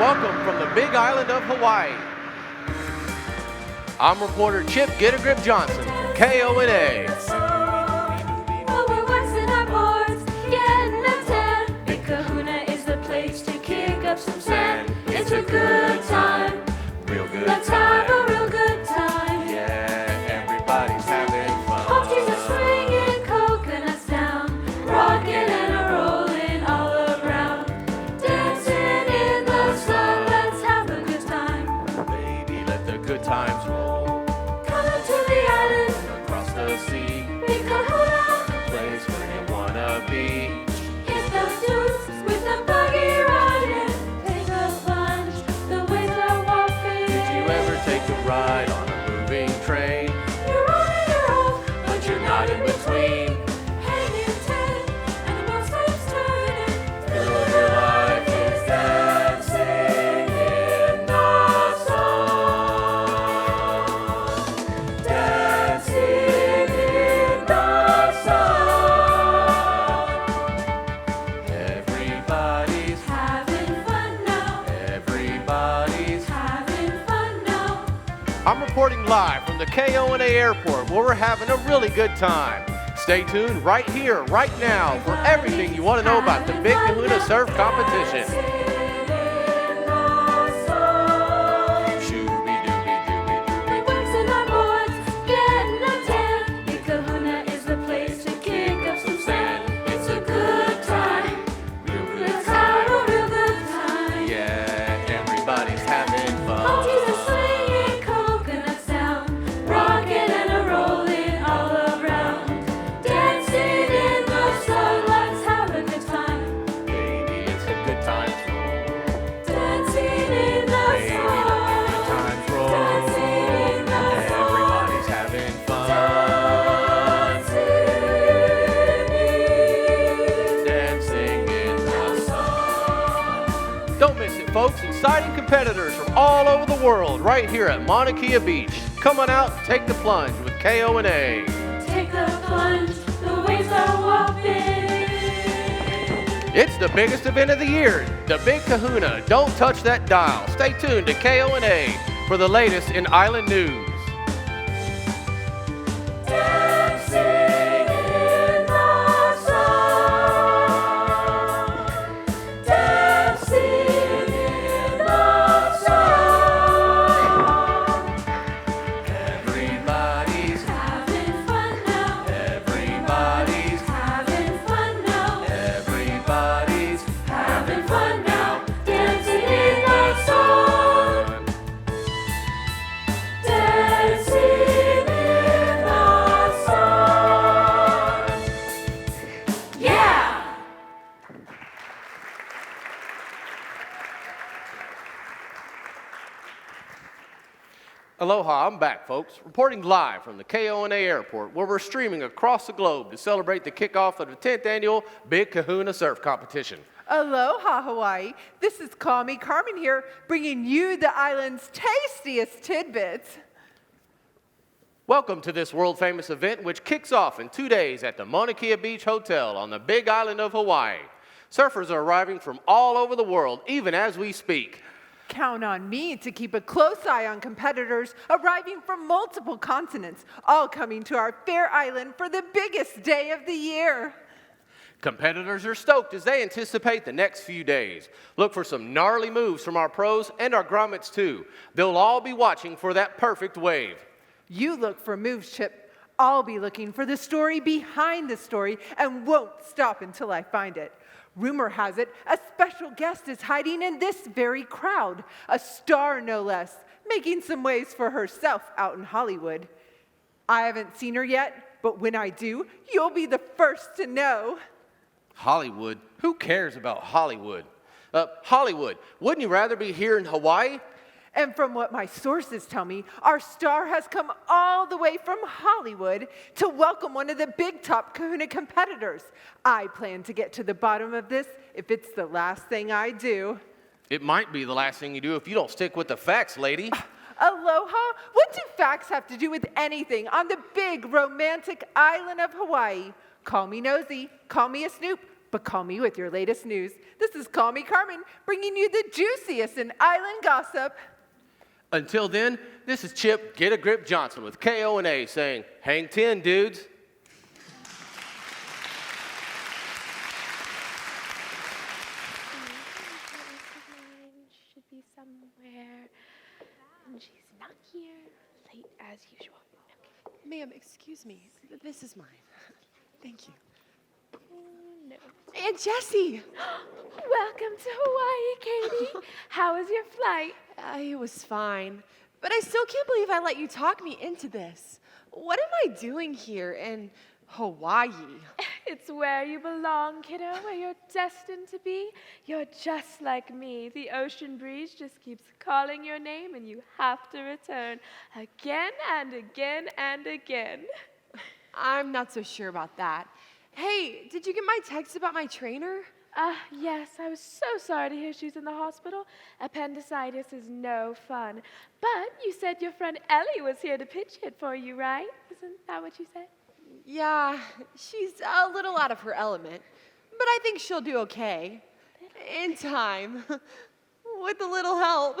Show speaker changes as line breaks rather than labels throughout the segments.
welcome from the Big Island of Hawaii. I'm reporter Chip Get-A-Grip Johnson from KONA.
While we're waxing our boards, getting a tan, Big Kahuna is the place to kick up some sand. It's a good time.
Real good
Let's have a real good time.
Yeah, everybody's having fun.
Popsies are swinging, coconuts down, rocking and a rolling all around. Dancing in the sun, let's have a good time.
Baby, let the good times roll.
Coming to the island,
Across the sea,
Big Kahuna.
place where you wanna be.
Hit those dunes with a buggy riding. Take a plunge, the waves are whopping.
Did you ever take a ride on a moving train?
You're on and you're off,
But you're not in between.
hanging ten, and the world stops turning.
Feel your life is dancing in the sun. Dancing in the sun. Everybody's,
Having fun now,
everybody's.
having fun now.
I'm reporting live from the KONA airport where we're having a really good time. Stay tuned right here, right now for everything you want to know about the Big Kahuna Surf Competition. Shooby-dooby-dooby-dooby.
Waxing our boards, getting a tan. Big Kahuna is the place to kick up some sand. It's a good time.
Real good
Let's have
time.
a real good time.
Yeah, everybody's having
Popsies are
fun.
swinging, coconuts down, rocking and a rolling all around. Dancing in the sun, let's have a good time.
Baby, it's a good times roll.
Dancing in the
Baby, let the good
sun.
times roll.
Dancing in the sun.
Everybody's having fun. Dancing in the sun. Don't miss it, folks. Exciting competitors from all over the world right here at Mauna Kea Beach. Come on out and take the plunge with KONA.
Take the plunge, the waves are whopping.
It's the biggest event of the year, the Big Kahuna. Don't touch that dial. Stay tuned to KONA for the latest in island news.
Dancing in the sun. Dancing in the sun.
Everybody's,
Having fun now.
everybody's,
Having fun now.
everybody's
Having fun now. Dancing in the sun. Dancing in the sun. Yeah!
Aloha, I'm back, folks, reporting live from the KONA airport where we're streaming across the globe to celebrate the kickoff of the 10th annual Big Kahuna Surf Competition.
Aloha, Hawaii. This is Call Me Carmen here, bringing you the island's tastiest tidbits.
Welcome to this world-famous event which kicks off in 2 days at the Mauna Kea Beach Hotel on the Big Island of Hawaii. Surfers are arriving from all over the world, even as we speak.
Count on me to keep a close eye on competitors arriving from multiple continents, all coming to our fair island for the biggest day of the year.
Competitors are stoked as they anticipate the next few days. Look for some gnarly moves from our pros and our grommets too. They'll all be watching for that perfect wave.
You look for moves, Chip. I'll be looking for the story behind the story and won't stop until I find it. Rumor has it, a special guest is hiding in this very crowd, a star no less, making some waves for herself out in Hollywood. I haven't seen her yet, but when I do, you'll be the first to know.
Hollywood? Who cares about Hollywood? Hollywood, wouldn't you rather be here in Hawaii?
And from what my sources tell me, our star has come all the way from Hollywood to welcome one of the big top Kahuna competitors. I plan to get to the bottom of this if it's the last thing I do.
It might be the last thing you do if you don't stick with the facts, lady.
Aloha? What do facts have to do with anything on the big romantic island of Hawaii? Call me nosy, call me a snoop, But call me with your latest news. This is Call Me Carmen, bringing you the juiciest in island gossip.
Until then, this is Chip Get a Grip Johnson with KONA saying, hang 10, dudes.
Should be somewhere. And she's not here. Late as usual. Okay.
Ma'am, excuse me. This is mine. Thank you.
No.
Aunt Jessie!
Welcome to Hawaii, Katie. How was your flight?
It was fine. But I still can't believe I let you talk me into this. What am I doing here in Hawaii?
It's where you belong, kiddo, where you're destined to be. You're just like me. The ocean breeze just keeps calling your name, and you have to return again and again and again.
I'm not so sure about that. Hey, did you get my text about my trainer?
Yes, I was so sorry to hear she's in the hospital. Appendicitis is no fun. But you said your friend Ellie was here to pitch hit for you, right? Isn't that what you said?
Yeah, she's a little out of her element. But I think she'll do okay. In time. With a little help.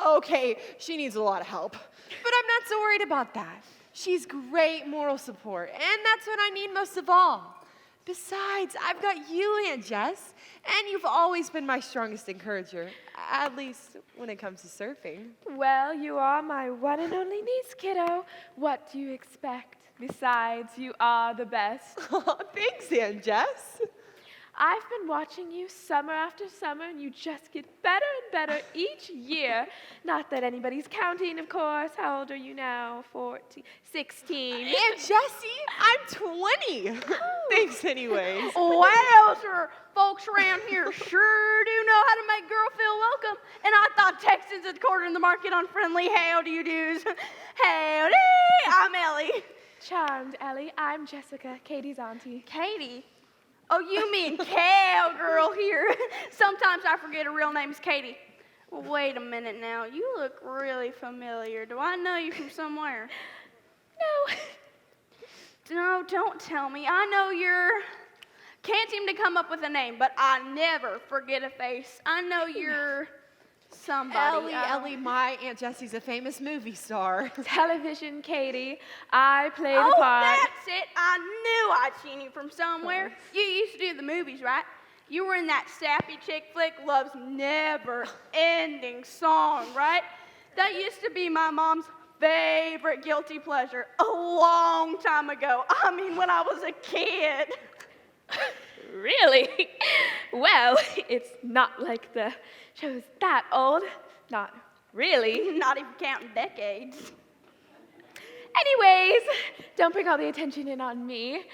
Okay, she needs a lot of help. But I'm not so worried about that. She's great moral support, and that's what I need most of all. Besides, I've got you, Aunt Jess, and you've always been my strongest encourager, at least when it comes to surfing.
Well, you are my one and only niece, kiddo. What do you expect? Besides, you are the best.
Thanks, Aunt Jess.
I've been watching you summer after summer, and you just get better and better each year. Not that anybody's counting, of course. How old are you now? 14, 16.
Aunt Jessie, I'm 20. Thanks anyways.
Well, sir, folks around here sure do know how to make girl feel welcome. And I thought Texans had cornered the market on friendly howdy-do-dos. Howdy, I'm Ellie.
Charmed, Ellie. I'm Jessica, Katie's auntie.
Katie? Oh, you mean cowgirl here. Sometimes I forget her real name's Katie. Well, wait a minute now. You look really familiar. Do I know you from somewhere?
No.
No, don't tell me. I know you're... Can't seem to come up with a name, but I never forget a face. I know you're somebody.
Ellie, my Aunt Jessie's a famous movie star.
Television, Katie. I play the
Oh,
part.
that's it. I knew I'd seen you from somewhere. You used to do the movies, right? You were in that sappy chick flick, Love's Never Ending Song, right? That used to be my mom's favorite guilty pleasure a long time ago. I mean, when I was a kid.
Really? Well, it's not like the show's that old. Not really.
Not even counting decades.
Anyways, don't bring all the attention in on me.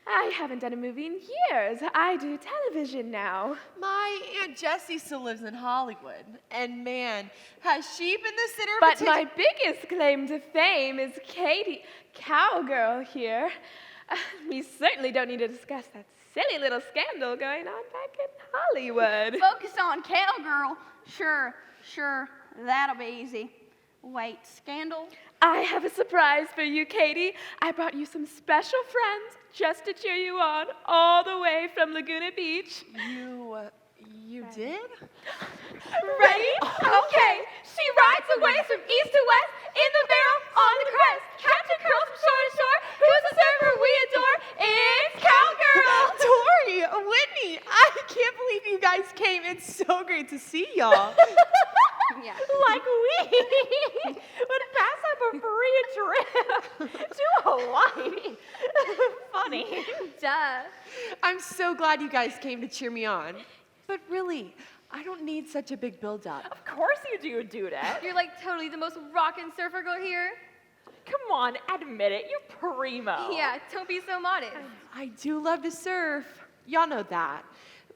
I haven't done a movie in years. I do television now.
My Aunt Jessie still lives in Hollywood. And man, has she been the center
But
of
my
attention?
biggest claim to fame is Katie, cowgirl here. We certainly don't need to discuss that silly little scandal going on back in Hollywood.
Focus on cowgirl. Sure, that'll be easy. Wait, scandal?
I have a surprise for you, Katie. I brought you some special friends just to cheer you on all the way from Laguna Beach.
You did?
Ready? Okay. She rides the waves from east to west in the barrel on the crest. Captain Curl from shore to shore. Who's the server we adore? It's Cowgirl.
Tori, Whitney, I can't believe you guys came. It's so great to see y'all.
Yeah.
Like we would pass up a free trip to Hawaii. Funny.
Duh.
I'm so glad you guys came to cheer me on. But really, I don't need such a big build-up.
Of course you do, Dudette.
You're like totally the most rockin' surfer girl here.
Come on, admit it. You're primo.
Yeah, don't be so modest.
I do love to surf. Y'all know that.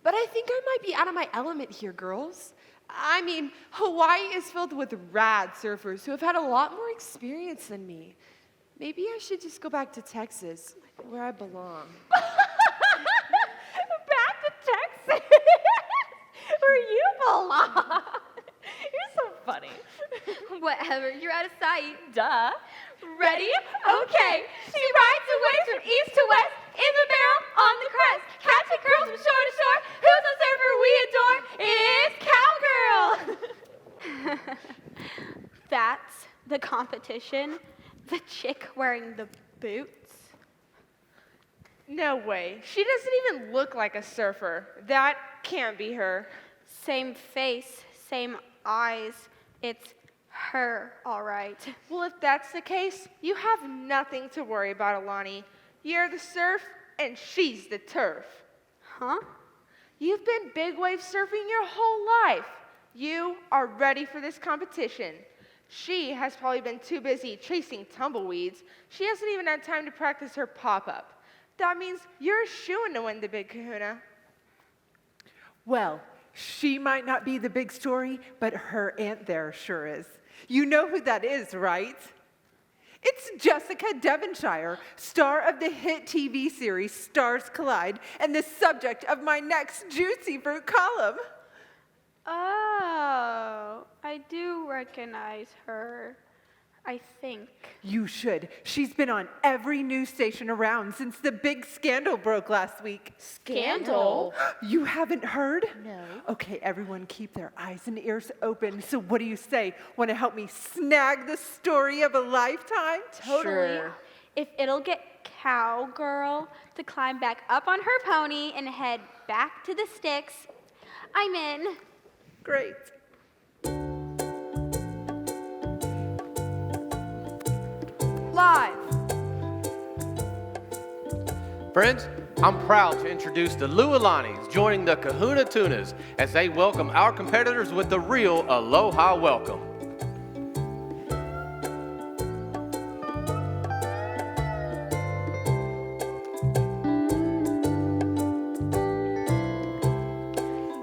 But I think I might be out of my element here, girls. I mean, Hawaii is filled with rad surfers who have had a lot more experience than me. Maybe I should just go back to Texas, where I belong.
Back to Texas, where you belong. You're so funny.
Whatever, you're out of sight.
Duh. Ready? Okay. She rides the waves from east to west in the barrel on the crest. Catch a curl
competition? The chick wearing the boots?
No way. She doesn't even look like a surfer. That can't be her.
Same face, same eyes. It's her, all right.
Well, if that's the case, you have nothing to worry about, Alani. You're the surf, and she's the turf.
Huh?
You've been big wave surfing your whole life. You are ready for this competition. She has probably been too busy chasing tumbleweeds. She hasn't even had time to practice her pop-up. That means you're shooing to win the Big Kahuna.
Well, she might not be the big story, but her aunt there sure is. You know who that is, right? It's Jessica Devonshire, star of the hit TV series Stars Collide, and the subject of my next Juicy Fruit column.
Oh, I do recognize her, I think.
You should. She's been on every news station around since the big scandal broke last week.
Scandal?
You haven't heard?
No.
Okay, everyone keep their eyes and ears open. So what do you say? Want to help me snag the story of a lifetime?
Totally.
Sure.
If it'll get Cowgirl to climb back up on her pony and head back to the sticks, I'm in.
Great. Live.
Friends, I'm proud to introduce the Lualanis joining the Kahuna Tunas as they welcome our competitors with the real Aloha welcome.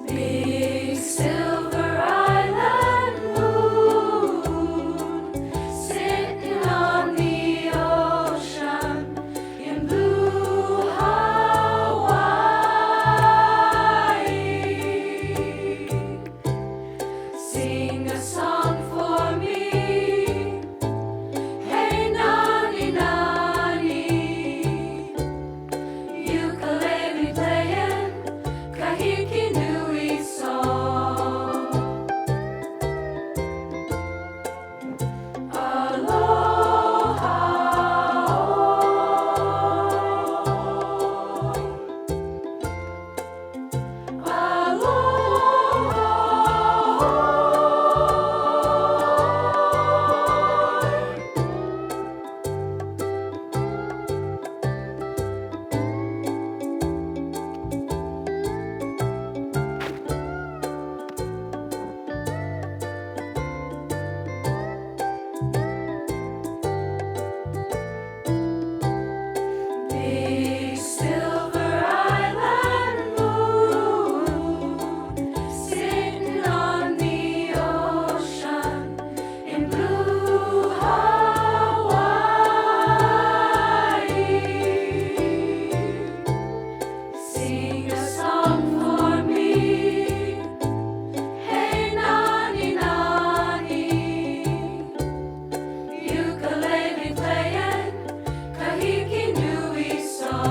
Big silver island moon, sitting on the ocean in blue Hawaii. Sing a song for me, hey nani nani, ukulele playing, kahiki nui song. Aloha, big silver island moon, sitting on the ocean in blue Hawaii. Sing a song for me, hey nani nani, ukulele playing, kahiki nui song.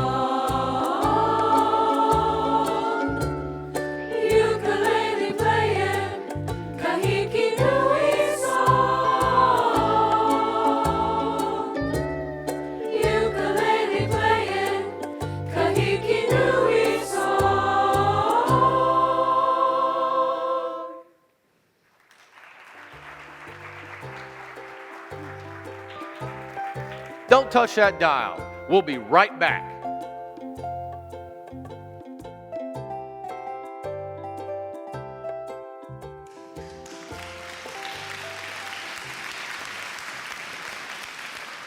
Ukulele playing, kahiki nui song. Ukulele playing, kahiki nui song.
Don't touch that dial. We'll be right back.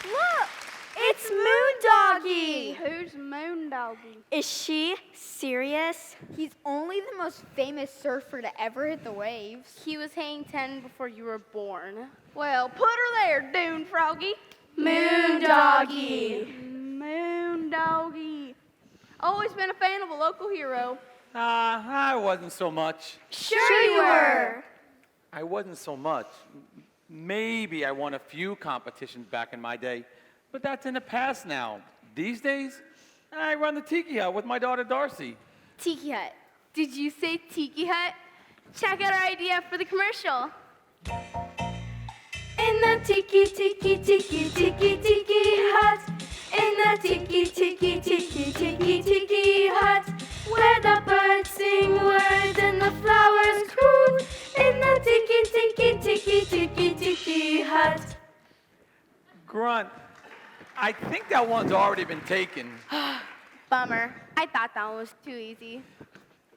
Look, it's Moondoggy.
Who's Moondoggy?
Is she serious? He's only the most famous surfer to ever hit the waves.
He was hanging 10 before you were born. Well, put her there, Dune Froggy.
Moondoggy.
Moondoggy. Always been a fan of a local hero.
I wasn't so much.
Sure you were.
I wasn't so much. Maybe I won a few competitions back in my day, but that's in the past now. These days, I run the Tiki Hut with my daughter Darcy.
Tiki Hut.
Did you say Tiki Hut? Check out our idea for the commercial.
In In the tiki tiki tiki tiki tiki hut. In the tiki tiki tiki tiki tiki hut. Where the birds sing words and the flowers croon. In the tiki tiki tiki tiki tiki hut.
Grunt, I think that one's already been taken.
Bummer. I thought that one was too easy.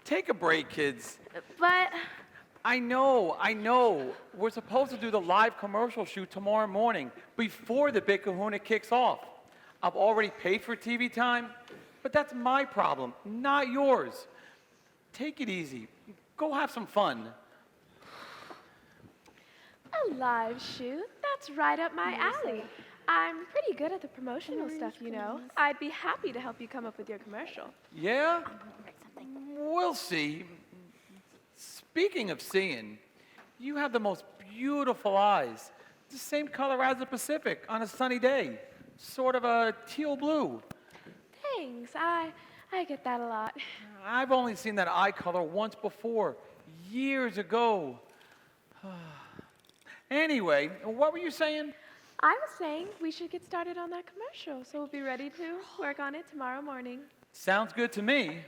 Take a break, kids.
But
I know. We're supposed to do the live commercial shoot tomorrow morning before the Big Kahuna kicks off. I've already paid for TV time, but that's my problem, not yours. Take it easy. Go have some fun.
A live shoot? That's right up my alley. I'm pretty good at the promotional stuff, you know. I'd be happy to help you come up with your commercial.
Yeah? We'll see. Speaking of seeing, you have the most beautiful eyes. The same color as the Pacific on a sunny day. Sort of a teal blue.
Thanks. I get that a lot.
I've only seen that eye color once before, years ago. Anyway, what were you saying?
I was saying we should get started on that commercial, so we'll be ready to work on it tomorrow morning.
Sounds good to me.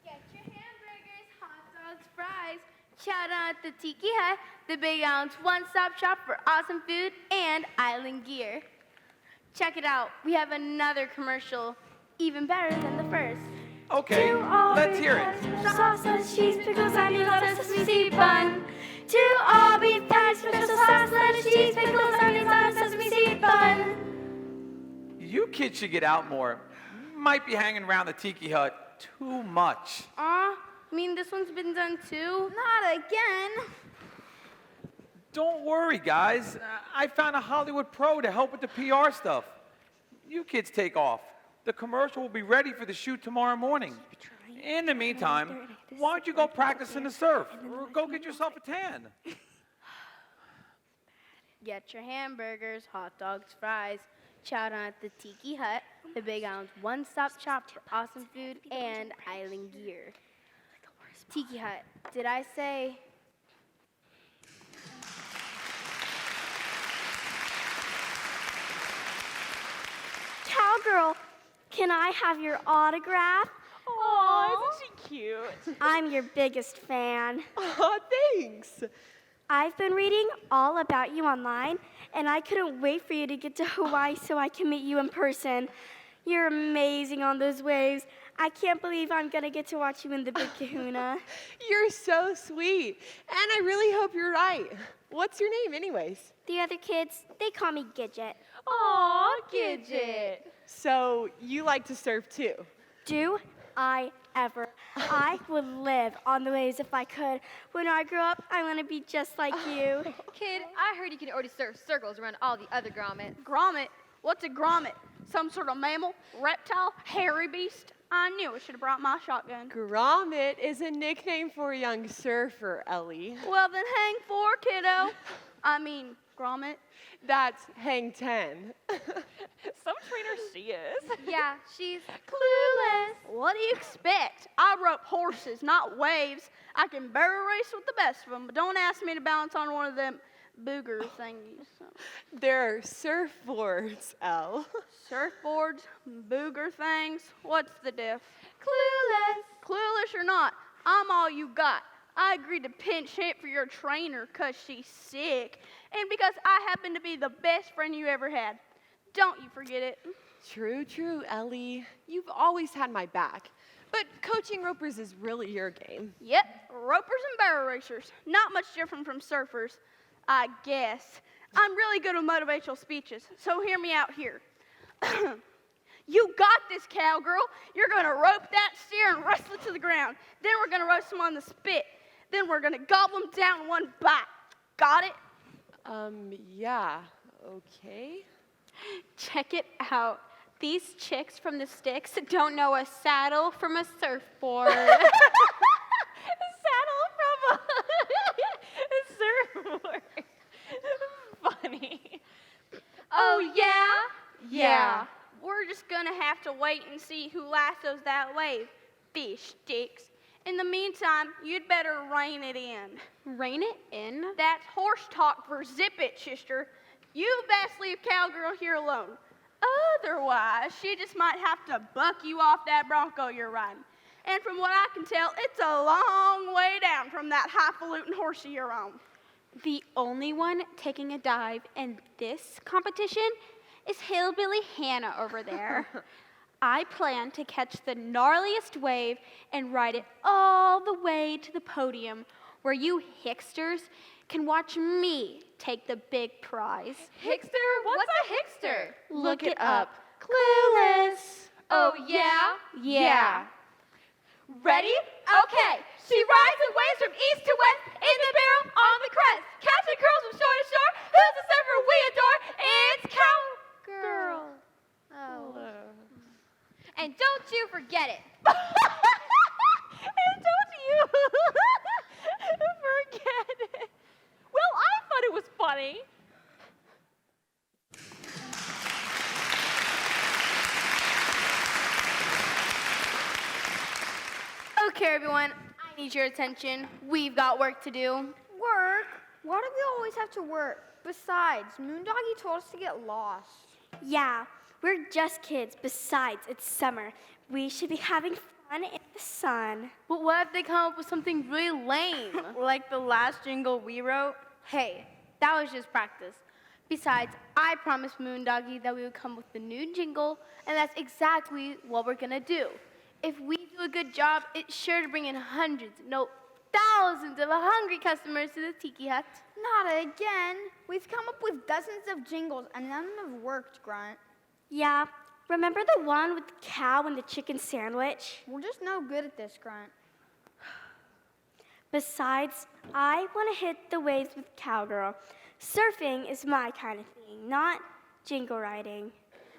get your hamburgers, hot dogs, fries. Shout out the Tiki Hut, the Big Island's one-stop shop for awesome food and island gear. Check it out. We have another commercial, even better than the first.
Okay, let's hear it.
Sausage, cheese, pickles, onions, lettuce, sesame seed bun. 2 all beef patties, special sauce, lettuce, cheese, pickles, onions, lettuce, sesame seed bun.
You kids should get out more. Might be hanging around the Tiki Hut too much.
I mean, this one's been done too.
Not again.
Don't worry, guys. I found a Hollywood pro to help with the PR stuff. You kids take off. The commercial will be ready for the shoot tomorrow morning. In the meantime, why don't you go practice in the surf or go get yourself a tan?
Get your hamburgers, hot dogs, fries. Shout out the Tiki Hut, the Big Island's one-stop shop for awesome food and island gear. Tiki Hut, did I say?
Cowgirl, can I have your autograph?
Aw, isn't she cute?
I'm your biggest fan.
Aw, thanks.
I've been reading all about you online, and I couldn't wait for you to get to Hawaii so I can meet you in person. You're amazing on those waves. I can't believe I'm going to get to watch you in the Big Kahuna.
You're so sweet. And I really hope you're right. What's your name, anyways?
The other kids, they call me Gidget.
Aw, Gidget. So you like to surf too?
Do I ever? I would live on the waves if I could. When I grow up, I want to be just like you.
Kid, I heard you can already surf circles around all the other grommets.
Grommet? What's a grommet? Some sort of mammal, reptile, hairy beast? I knew I should have brought my shotgun.
Grommet is a nickname for a young surfer, Ellie.
Well, then hang 4, kiddo. I mean, grommet.
That's hang 10.
Some trainer she is.
Yeah, she's clueless. What do you expect? I rope horses, not waves. I can barrel race with the best of them, but don't ask me to balance on one of them booger thingies.
They're surfboards, Elle.
Surfboards, booger things. What's the diff?
Clueless.
Clueless or not, I'm all you got. I agreed to pinch hit for your trainer because she's sick and because I happen to be the best friend you ever had. Don't you forget it.
True, Ellie. You've always had my back. But coaching ropers is really your game.
Yep, ropers and barrel racers. Not much different from surfers, I guess. I'm really good with motivational speeches, so hear me out here. You got this, cowgirl. You're going to rope that steer and wrestle it to the ground. Then we're going to roast him on the spit. Then we're going to gobble him down in one bite. Got it?
Yeah, okay.
Check it out. These chicks from the sticks don't know a saddle from a surfboard. A saddle from a surfboard. Funny.
Oh, yeah? Yeah. We're just going to have to wait and see who lassos that wave. Fish sticks. In the meantime, you'd better rein it in.
Rein it in?
That's horse talk for zip it, sister. You best leave Cowgirl here alone. Otherwise, she just might have to buck you off that bronco you're riding. And from what I can tell, it's a long way down from that highfalutin horsey you're on.
The only one taking a dive in this competition is Hillbilly Hannah over there. I plan to catch the gnarliest wave and ride it all the way to the podium where you hicksters can watch me take the big prize.
Hickster? What's a hickster?
Look it up.
Clueless. Oh, yeah?
Yeah.
Ready? Okay. She rides the waves from east to west in the barrel on the crest. Catching curls from shore to shore. Who's the surfer we adore? It's Cowgirl.
Oh. And don't you forget it.
And don't you forget it. Well, I thought it was funny.
Okay, everyone, I need your attention. We've got work to do.
Work? Why do we always have to work? Besides, Moondoggy told us to get lost.
Yeah, we're just kids. Besides, it's summer. We should be having fun in the sun.
But what if they come up with something really lame, like the last jingle we wrote? Hey, that was just practice. Besides, I promised Moondoggy that we would come with the new jingle, and that's exactly what we're gonna do. If we do a good job, it's sure to bring in hundreds, no, thousands of hungry customers to the Tiki Hut.
Not again. We've come up with dozens of jingles, and none have worked, Grunt.
Yeah, remember the one with the cow and the chicken sandwich?
We're just no good at this, Grunt.
Besides, I want to hit the waves with Cowgirl. Surfing is my kind of thing, not jingle riding.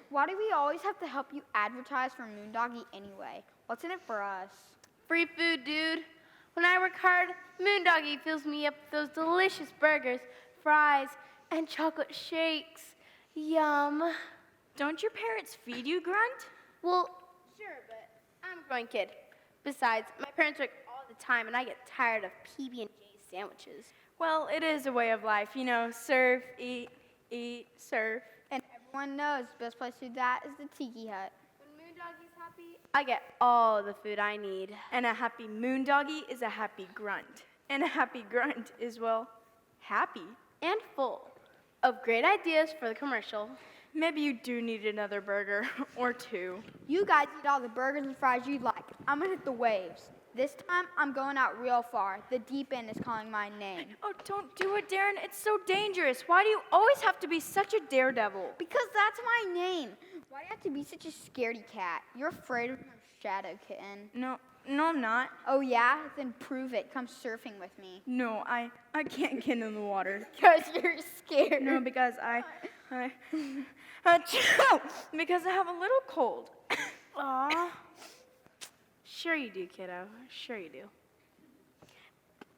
Why do we always have to help you advertise for Moondoggy anyway? What's in it for us?
Free food, dude. When I work hard, Moondoggy fills me up with those delicious burgers, fries, and chocolate shakes. Yum.
Don't your parents feed you, Grunt?
Well, sure, but I'm a growing kid. Besides, my parents work all the time, and I get tired of PB&J sandwiches.
Well, it is a way of life, you know, surf, eat, surf.
And everyone knows the best place to do that is the Tiki Hut.
When Moondoggy's happy, I get all the food I need.
And a happy Moondoggy is a happy Grunt. And a happy Grunt is, well, happy.
And full of great ideas for the commercial.
Maybe you do need another burger or two.
You guys eat all the burgers and fries you'd like. I'm gonna hit the waves. This time, I'm going out real far. The deep end is calling my name.
Oh, don't do it, Darren. It's so dangerous. Why do you always have to be such a daredevil?
Because that's my name. Why do you have to be such a scaredy cat? You're afraid of my shadow kitten.
No, I'm not.
Oh yeah? Then prove it. Come surfing with me.
No, I can't get in the water.
Because you're scared.
No, because because I have a little cold.
Aw. Sure you do, kiddo. Sure you do.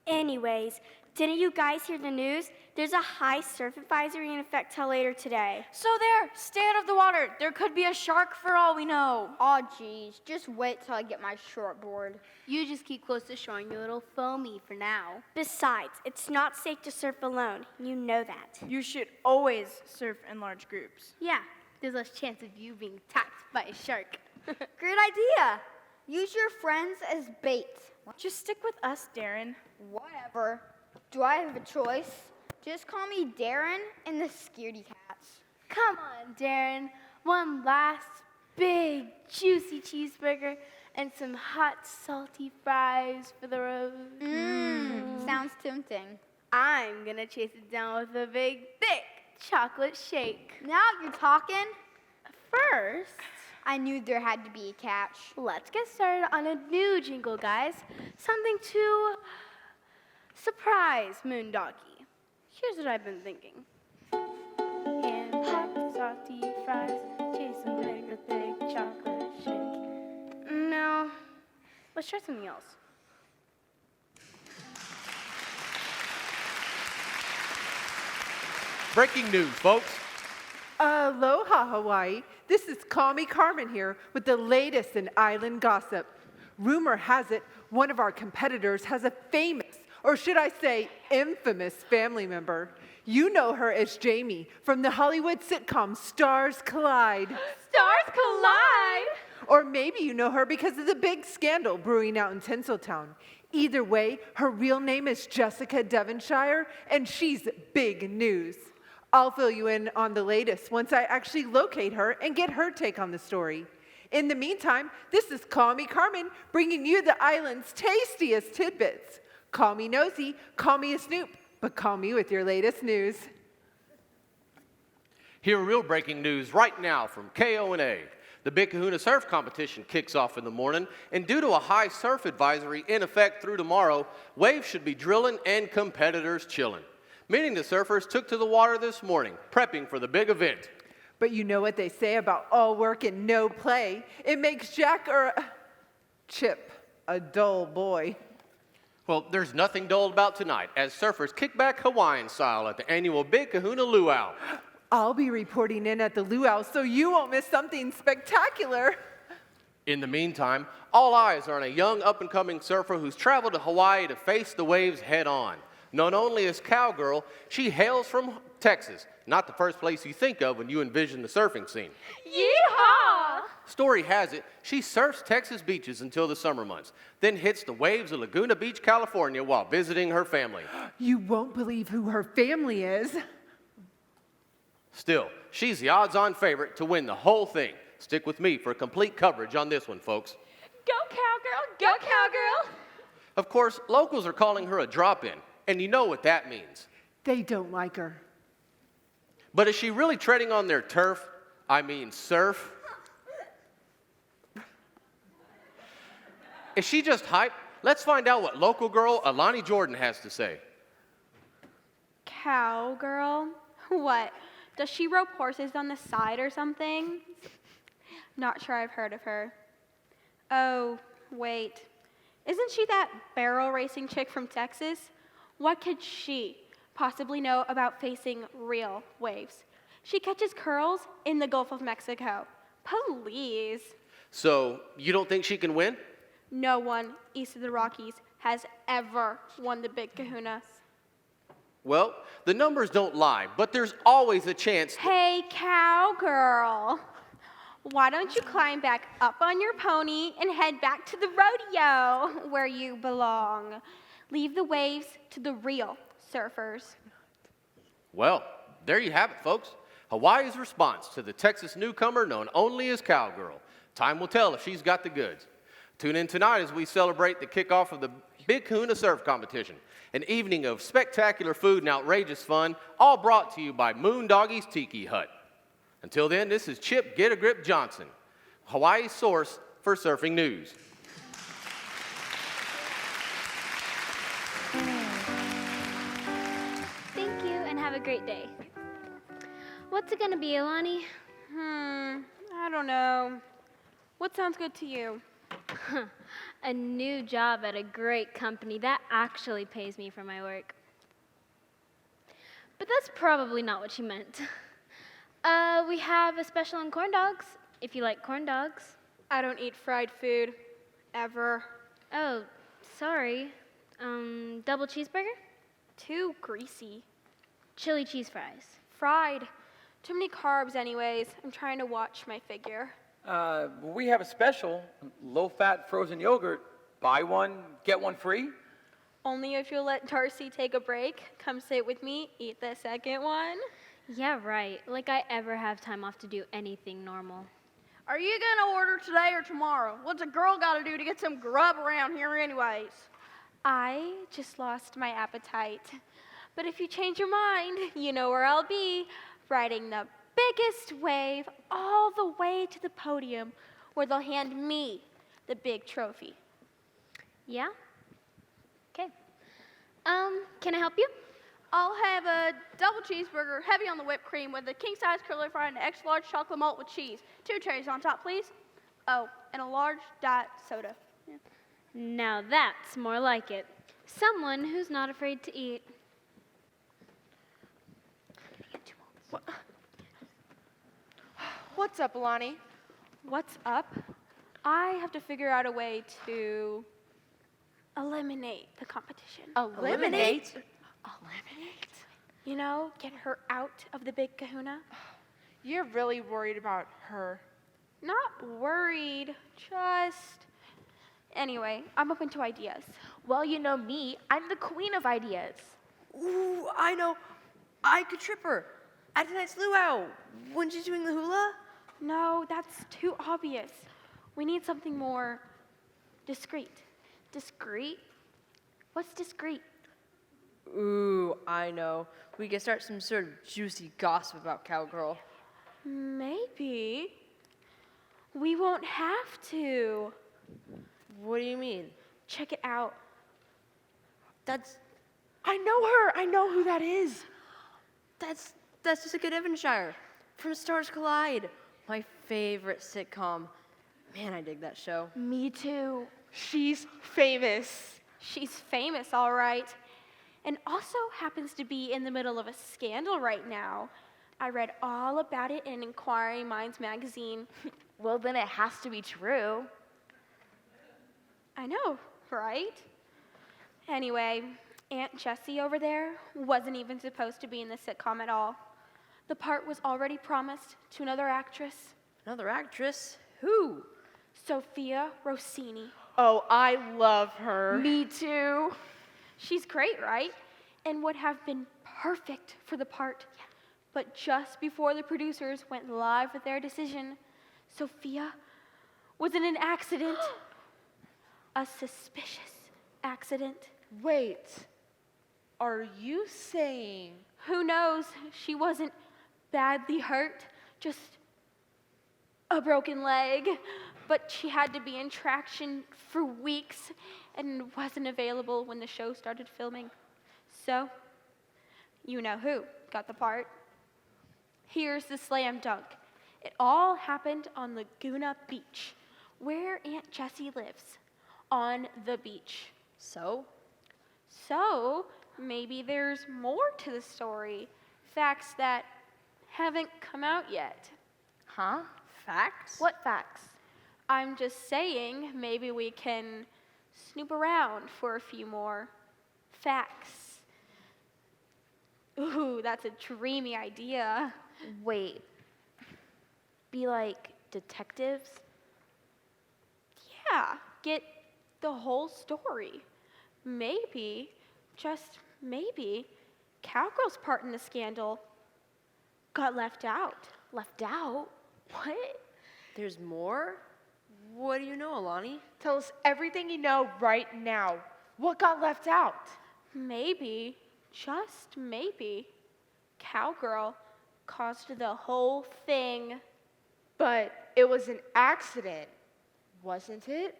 Anyways, didn't you guys hear the news? There's a high surf advisory in effect till later today.
So there, stay out of the water. There could be a shark for all we know.
Aw, geez. Just wait till I get my shortboard.
You just keep close to shore and you're a little foamy for now.
Besides, it's not safe to surf alone. You know that.
You should always surf in large groups.
Yeah, there's less chance of you being attacked by a shark.
Great idea. Use your friends as bait.
Just stick with us, Darren.
Whatever. Do I have a choice? Just call me Darren and the Scaredy Cats.
Come on, Darren. One last big, juicy cheeseburger and some hot, salty fries for the road.
Sounds tempting.
I'm gonna chase it down with a big, thick chocolate shake.
Now you're talking.
First,
I knew there had to be a catch.
let's get started on a new jingle, guys. Something to surprise Moondoggy. Here's what I've been thinking. And hot, salty fries, chase them with a thick chocolate shake. No, let's try something else.
Breaking news, folks.
Aloha, Hawaii. This is Call Me Carmen here with the latest in island gossip. Rumor has it one of our competitors has a famous, or should I say infamous, family member. You know her as Jamie from the Hollywood sitcom Stars Collide.
Stars collide!
Or maybe you know her because of the big scandal brewing out in Tinseltown. Either way, her real name is Jessica Devonshire, and she's big news. I'll fill you in on the latest once I actually locate her and get her take on the story. In the meantime, this is Call Me Carmen, bringing you the island's tastiest tidbits. Call me nosy, call me a snoop, but call me with your latest news.
Here, real breaking news right now from KONA. The Big Kahuna Surf Competition kicks off in the morning, and due to a high surf advisory in effect through tomorrow, waves should be drilling and competitors chilling. Meaning the surfers took to the water this morning, prepping for the big event.
But you know what they say about all work and no play. It makes Jack or Chip a dull boy.
Well, there's nothing dull about tonight, as surfers kick back Hawaiian style at the annual Big Kahuna Luau.
I'll be reporting in at the luau so you won't miss something spectacular.
In the meantime, all eyes are on a young up-and-coming surfer who's traveled to Hawaii to face the waves head-on. Known only as Cowgirl, she hails from Texas, not the first place you think of when you envision the surfing scene.
Yeehaw!
Story has it, she surfs Texas beaches until the summer months, then hits the waves of Laguna Beach, California while visiting her family.
You won't believe who her family is.
Still, she's the odds-on favorite to win the whole thing. Stick with me for complete coverage on this one, folks.
Go Cowgirl! Go Cowgirl!
Of course, locals are calling her a drop-in, and you know what that means.
They don't like her.
But is she really treading on their turf? I mean, surf? Is she just hype? Let's find out what local girl Alani Jordan has to say.
Cowgirl? What? Does she rope horses on the side or something? Not sure I've heard of her. Oh, wait. Isn't she that barrel racing chick from Texas? What could she possibly know about facing real waves? She catches curls in the Gulf of Mexico. Please.
So, you don't think she can win?
No one east of the Rockies has ever won the Big Kahuna.
Well, the numbers don't lie, but there's always a chance.
Hey, Cowgirl. Why don't you climb back up on your pony and head back to the rodeo where you belong? Leave the waves to the real surfers.
Well, there you have it, folks. Hawaii's response to the Texas newcomer known only as Cowgirl. Time will tell if she's got the goods. Tune in tonight as we celebrate the kickoff of the Big Kahuna Surf Competition, an evening of spectacular food and outrageous fun, all brought to you by Moondoggy's Tiki Hut. Until then, this is Chip Get a Grip Johnson, Hawaii's source for surfing news.
Thank you and have a great day. What's it gonna be, Alani?
I don't know. What sounds good to you?
A new job at a great company that actually pays me for my work. But that's probably not what she meant. We have a special on corn dogs, if you like corn dogs.
I don't eat fried food. Ever.
Oh, sorry. Double cheeseburger?
Too greasy.
Chili cheese fries.
Fried. Too many carbs anyways. I'm trying to watch my figure.
We have a special, low-fat frozen yogurt. Buy one, get one free.
Only if you'll let Darcy take a break. Come sit with me, eat the second one.
Yeah, right. Like I ever have time off to do anything normal.
Are you gonna order today or tomorrow? What's a girl gotta do to get some grub around here anyways?
I just lost my appetite. But if you change your mind, you know where I'll be, riding the biggest wave all the way to the podium where they'll hand me the big trophy.
Yeah? Okay. Can I help you?
I'll have a double cheeseburger, heavy on the whipped cream, with a king-size curly fry and an extra large chocolate malt with cheese. 2 cherries on top, please. Oh, and a large diet soda. Yeah.
Now that's more like it. Someone who's not afraid to eat.
What's up, Alani?
What's up? I have to figure out a way to eliminate the competition.
Eliminate?
You know, get her out of the big kahuna.
You're really worried about her.
Not worried, just. Anyway, I'm open to ideas.
Well, you know me. I'm the queen of ideas.
Ooh, I know. I could trip her at tonight's luau when she's doing the hula.
No, that's too obvious. We need something more discreet. Discreet? What's discreet?
Ooh, I know. We could start some sort of juicy gossip about Cowgirl.
Maybe. We won't have to.
What do you mean?
Check it out.
I know her. I know who that is.
That's Jessica Devonshire from Stars Collide. My favorite sitcom. Man, I dig that show.
Me too.
She's famous.
She's famous, all right. And also happens to be in the middle of a scandal right now. I read all about it in Inquiring Minds magazine.
Well, then it has to be true.
I know, right? Anyway, Aunt Jessie over there wasn't even supposed to be in the sitcom at all. The part was already promised to another actress,
Another actress? Who?
Sophia Rossini.
Oh, I love her.
Me too. She's great, right? And would have been perfect for the part. But just before the producers went live with their decision, Sophia was in an accident. A suspicious accident.
Wait, are you saying?
Who knows? She wasn't badly hurt, just a broken leg. But she had to be in traction for weeks and wasn't available when the show started filming. So, you know who got the part. Here's the slam dunk. It all happened on Laguna Beach, where Aunt Jessie lives, on the beach.
So?
So, maybe there's more to the story, facts that haven't come out yet.
Huh?
Facts?
What facts?
I'm just saying, maybe we can snoop around for a few more facts. Ooh, that's a dreamy idea.
Wait. Be like detectives?
Yeah, get the whole story. Maybe, just maybe, Cowgirl's part in the scandal got left out.
Left out? What?
There's more? What do you know, Alani?
Tell us everything you know right now. What got left out?
Maybe, just maybe, Cowgirl caused the whole thing.
But it was an accident, wasn't it?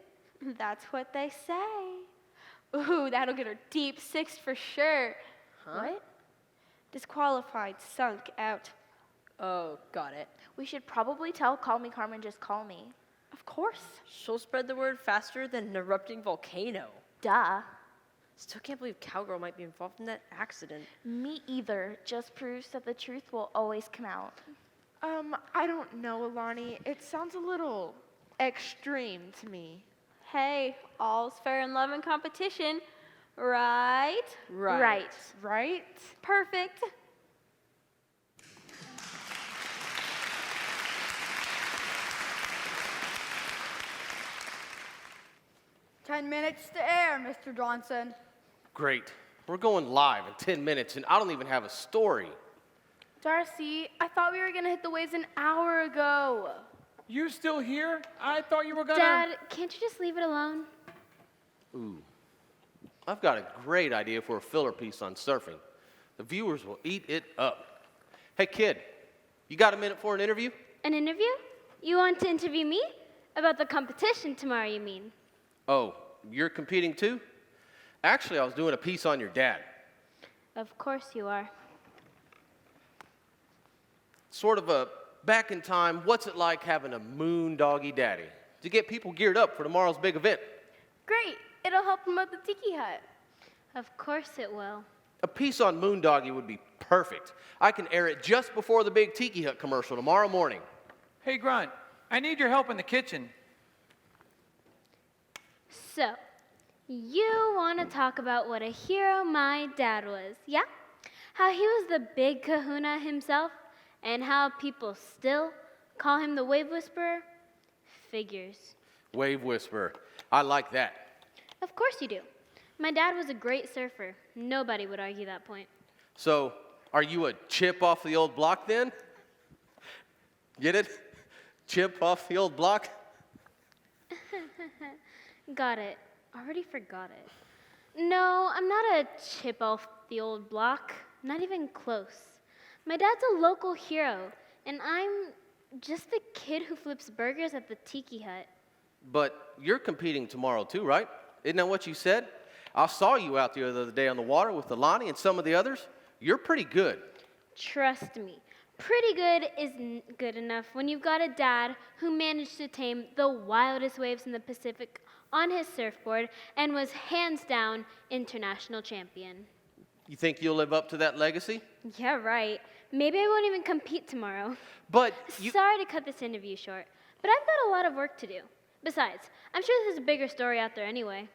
That's what they say. Ooh, that'll get her deep sixth for sure.
Huh?
What?
Disqualified, sunk, out.
Oh, got it.
We should probably tell Call Me Carmen, just call me.
Of course.
She'll spread the word faster than an erupting volcano.
Duh.
Still can't believe Cowgirl might be involved in that accident.
Me either. Just proves that the truth will always come out.
I don't know, Alani. It sounds a little extreme to me.
Hey, all's fair in love and competition, right?
Right.
Right?
Perfect.
Ten minutes to air, Mr. Johnson.
Great. We're going live in 10 minutes, and I don't even have a story.
Darcy, I thought we were gonna hit the waves an hour ago.
You still here? I thought you were gonna.
Dad, can't you just leave it alone?
Ooh. I've got a great idea for a filler piece on surfing. The viewers will eat it up. Hey, kid, you got a minute for an interview?
An interview? You want to interview me? About the competition tomorrow, you mean?
Oh, you're competing too? Actually, I was doing a piece on your dad.
Of course you are.
Sort of a back in time, what's it like having a moondoggy daddy? To get people geared up for tomorrow's big event.
Great, it'll help promote the Tiki Hut.
Of course it will.
A piece on Moondoggy would be perfect. I can air it just before the big Tiki Hut commercial tomorrow morning.
Hey, Grunt, I need your help in the kitchen.
So, you want to talk about what a hero my dad was, yeah? How he was the big kahuna himself, and how people still call him the Wave Whisperer? Figures.
Wave Whisperer. I like that.
Of course you do. My dad was a great surfer. Nobody would argue that point.
So, are you a chip off the old block then? Get it? Chip off the old block?
Got it. Already forgot it. No, I'm not a chip off the old block. Not even close. My dad's a local hero, and I'm just the kid who flips burgers at the Tiki Hut.
But you're competing tomorrow too, right? Isn't that what you said? I saw you out there the other day on the water with Alani and some of the others. You're pretty good.
Trust me, pretty good isn't good enough when you've got a dad who managed to tame the wildest waves in the Pacific on his surfboard and was hands down international champion.
You think you'll live up to that legacy?
Yeah, right. Maybe I won't even compete tomorrow.
But you...
Sorry to cut this interview short, but I've got a lot of work to do. Besides, I'm sure there's a bigger story out there anyway.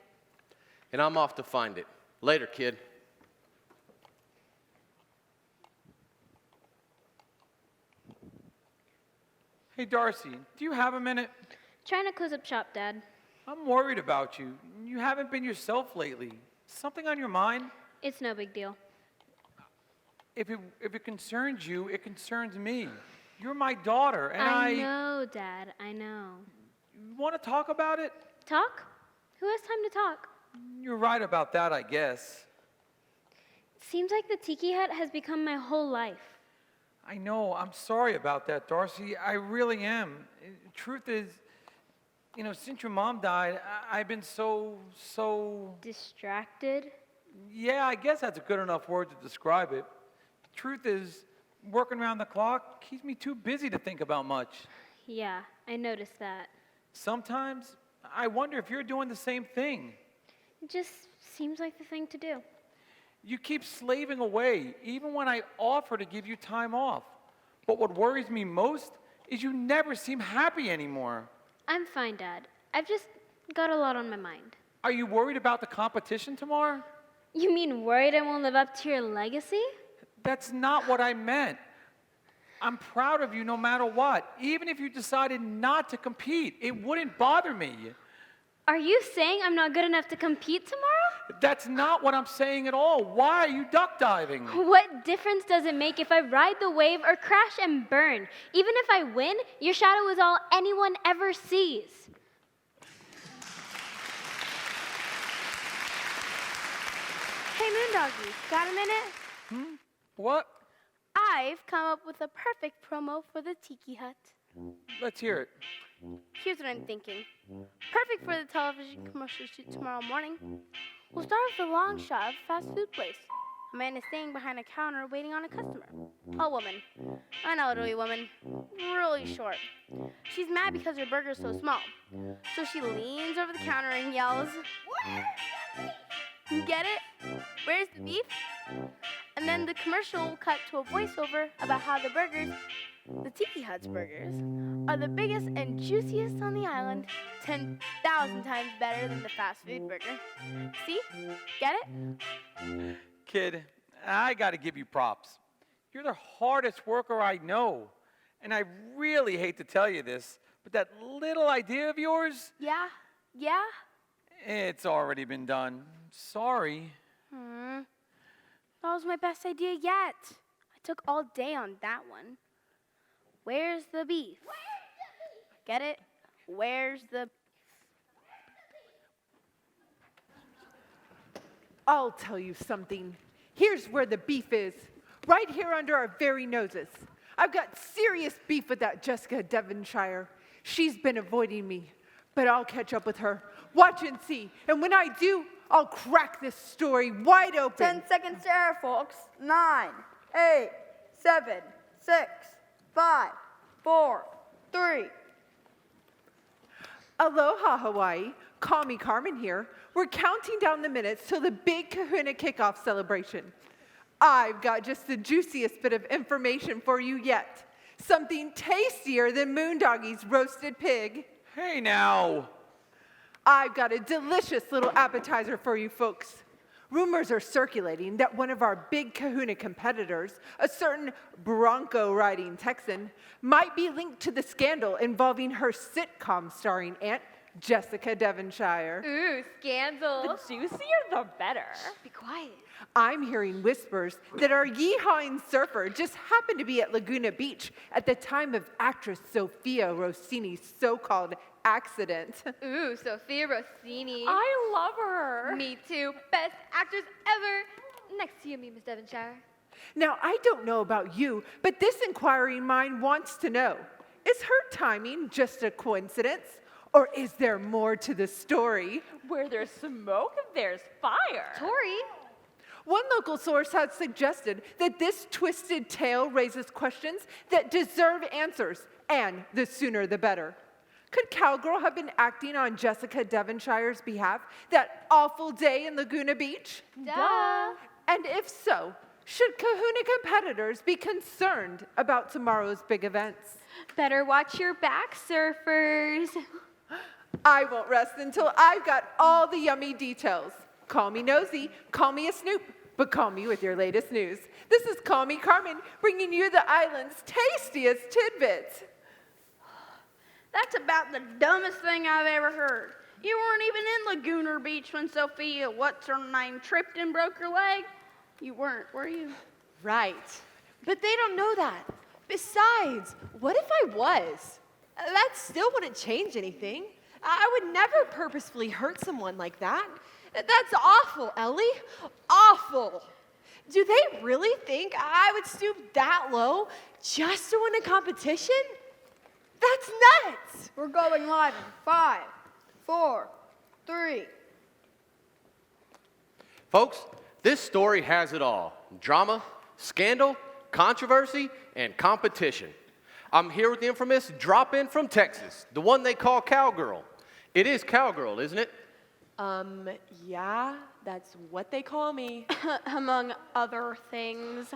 And I'm off to find it. Later, kid.
Hey, Darcy, do you have a minute?
Trying to close up shop, Dad.
I'm worried about you. You haven't been yourself lately. Something on your mind?
It's no big deal.
If it concerns you, it concerns me. You're my daughter, and
I know, Dad, I know.
You want to talk about it?
Talk? Who has time to talk?
You're right about that, I guess.
It seems like the Tiki Hut has become my whole life.
I know. I'm sorry about that, Darcy. I really am. Truth is, you know, since your mom died, I've been so...
Distracted?
Yeah, I guess that's a good enough word to describe it. Truth is, working around the clock keeps me too busy to think about much.
Yeah, I noticed that.
Sometimes, I wonder if you're doing the same thing.
It just seems like the thing to do.
You keep slaving away, even when I offer to give you time off. But what worries me most is you never seem happy anymore.
I'm fine, Dad. I've just got a lot on my mind.
Are you worried about the competition tomorrow?
You mean worried I won't live up to your legacy?
That's not what I meant. I'm proud of you no matter what. Even if you decided not to compete, it wouldn't bother me.
Are you saying I'm not good enough to compete tomorrow?
That's not what I'm saying at all. Why are you duck diving?
What difference does it make if I ride the wave or crash and burn? Even if I win, your shadow is all anyone ever sees.
Hey, Moondoggie, got a minute?
What?
I've come up with a perfect promo for the Tiki Hut.
Let's hear it.
Here's what I'm thinking. Perfect for the television commercial shoot tomorrow morning. We'll start with a long shot of a fast food place. A man is standing behind a counter waiting on a customer. A woman. An elderly woman. Really short. She's mad because her burger's so small. So she leans over the counter and yells, "You get it? Where's the beef?" And then the commercial will cut to a voiceover about how the burgers, the Tiki Hut's burgers, are the biggest and juiciest on the island, 10,000 times better than the fast food burger. See? Get it?
Kid, I got to give you props. You're the hardest worker I know. And I really hate to tell you this, but that little idea of yours,
Yeah?
it's already been done. Sorry.
That was my best idea yet. I took all day on that one. Where's the beef? Get it? Where's the...
I'll tell you something. Here's where the beef is, right here under our very noses. I've got serious beef with that Jessica Devonshire. She's been avoiding me, but I'll catch up with her. Watch and see. And when I do, I'll crack this story wide open.
10 seconds there, folks. 9, 8, 7, 6, 5, 4, 3.
Aloha, Hawaii. Call me Carmen here. We're counting down the minutes till the big Kahuna kickoff celebration. I've got just the juiciest bit of information for you yet. Something tastier than Moondoggie's roasted pig.
Hey now.
I've got a delicious little appetizer for you folks. Rumors are circulating that one of our big kahuna competitors, a certain bronco-riding Texan, might be linked to the scandal involving her sitcom starring aunt, Jessica Devonshire.
Ooh, scandal. The juicier, the better.
Be quiet.
I'm hearing whispers that our yeehawing surfer just happened to be at Laguna Beach at the time of actress Sophia Rossini's so-called accident.
Ooh, Sophia Rossini.
I love her.
Me too. Best actress ever. Next to you, Miss Devonshire.
Now, I don't know about you, but this inquiring mind wants to know, is her timing just a coincidence? Or is there more to the story?
Where there's smoke, there's fire.
Tori.
One local source has suggested that this twisted tale raises questions that deserve answers, and the sooner the better. Could Cowgirl have been acting on Jessica Devonshire's behalf that awful day in Laguna Beach?
Duh.
And if so, should kahuna competitors be concerned about tomorrow's big events?
Better watch your back, surfers.
I won't rest until I've got all the yummy details. Call me nosy, call me a snoop, but call me with your latest news. This is Call Me Carmen, bringing you the island's tastiest tidbits.
That's about the dumbest thing I've ever heard. You weren't even in Laguna Beach when Sophia, what's her name, tripped and broke her leg? You weren't, were you?
Right. But they don't know that. Besides, what if I was? That still wouldn't change anything. I would never purposefully hurt someone like that. That's awful, Ellie. Awful. Do they really think I would stoop that low just to win a competition? That's nuts.
We're going live in 5, 4, 3.
Folks, this story has it all. Drama, scandal, controversy, and competition. I'm here with the infamous drop-in from Texas, the one they call Cowgirl. It is Cowgirl, isn't it?
Yeah, that's what they call me.
Among other things.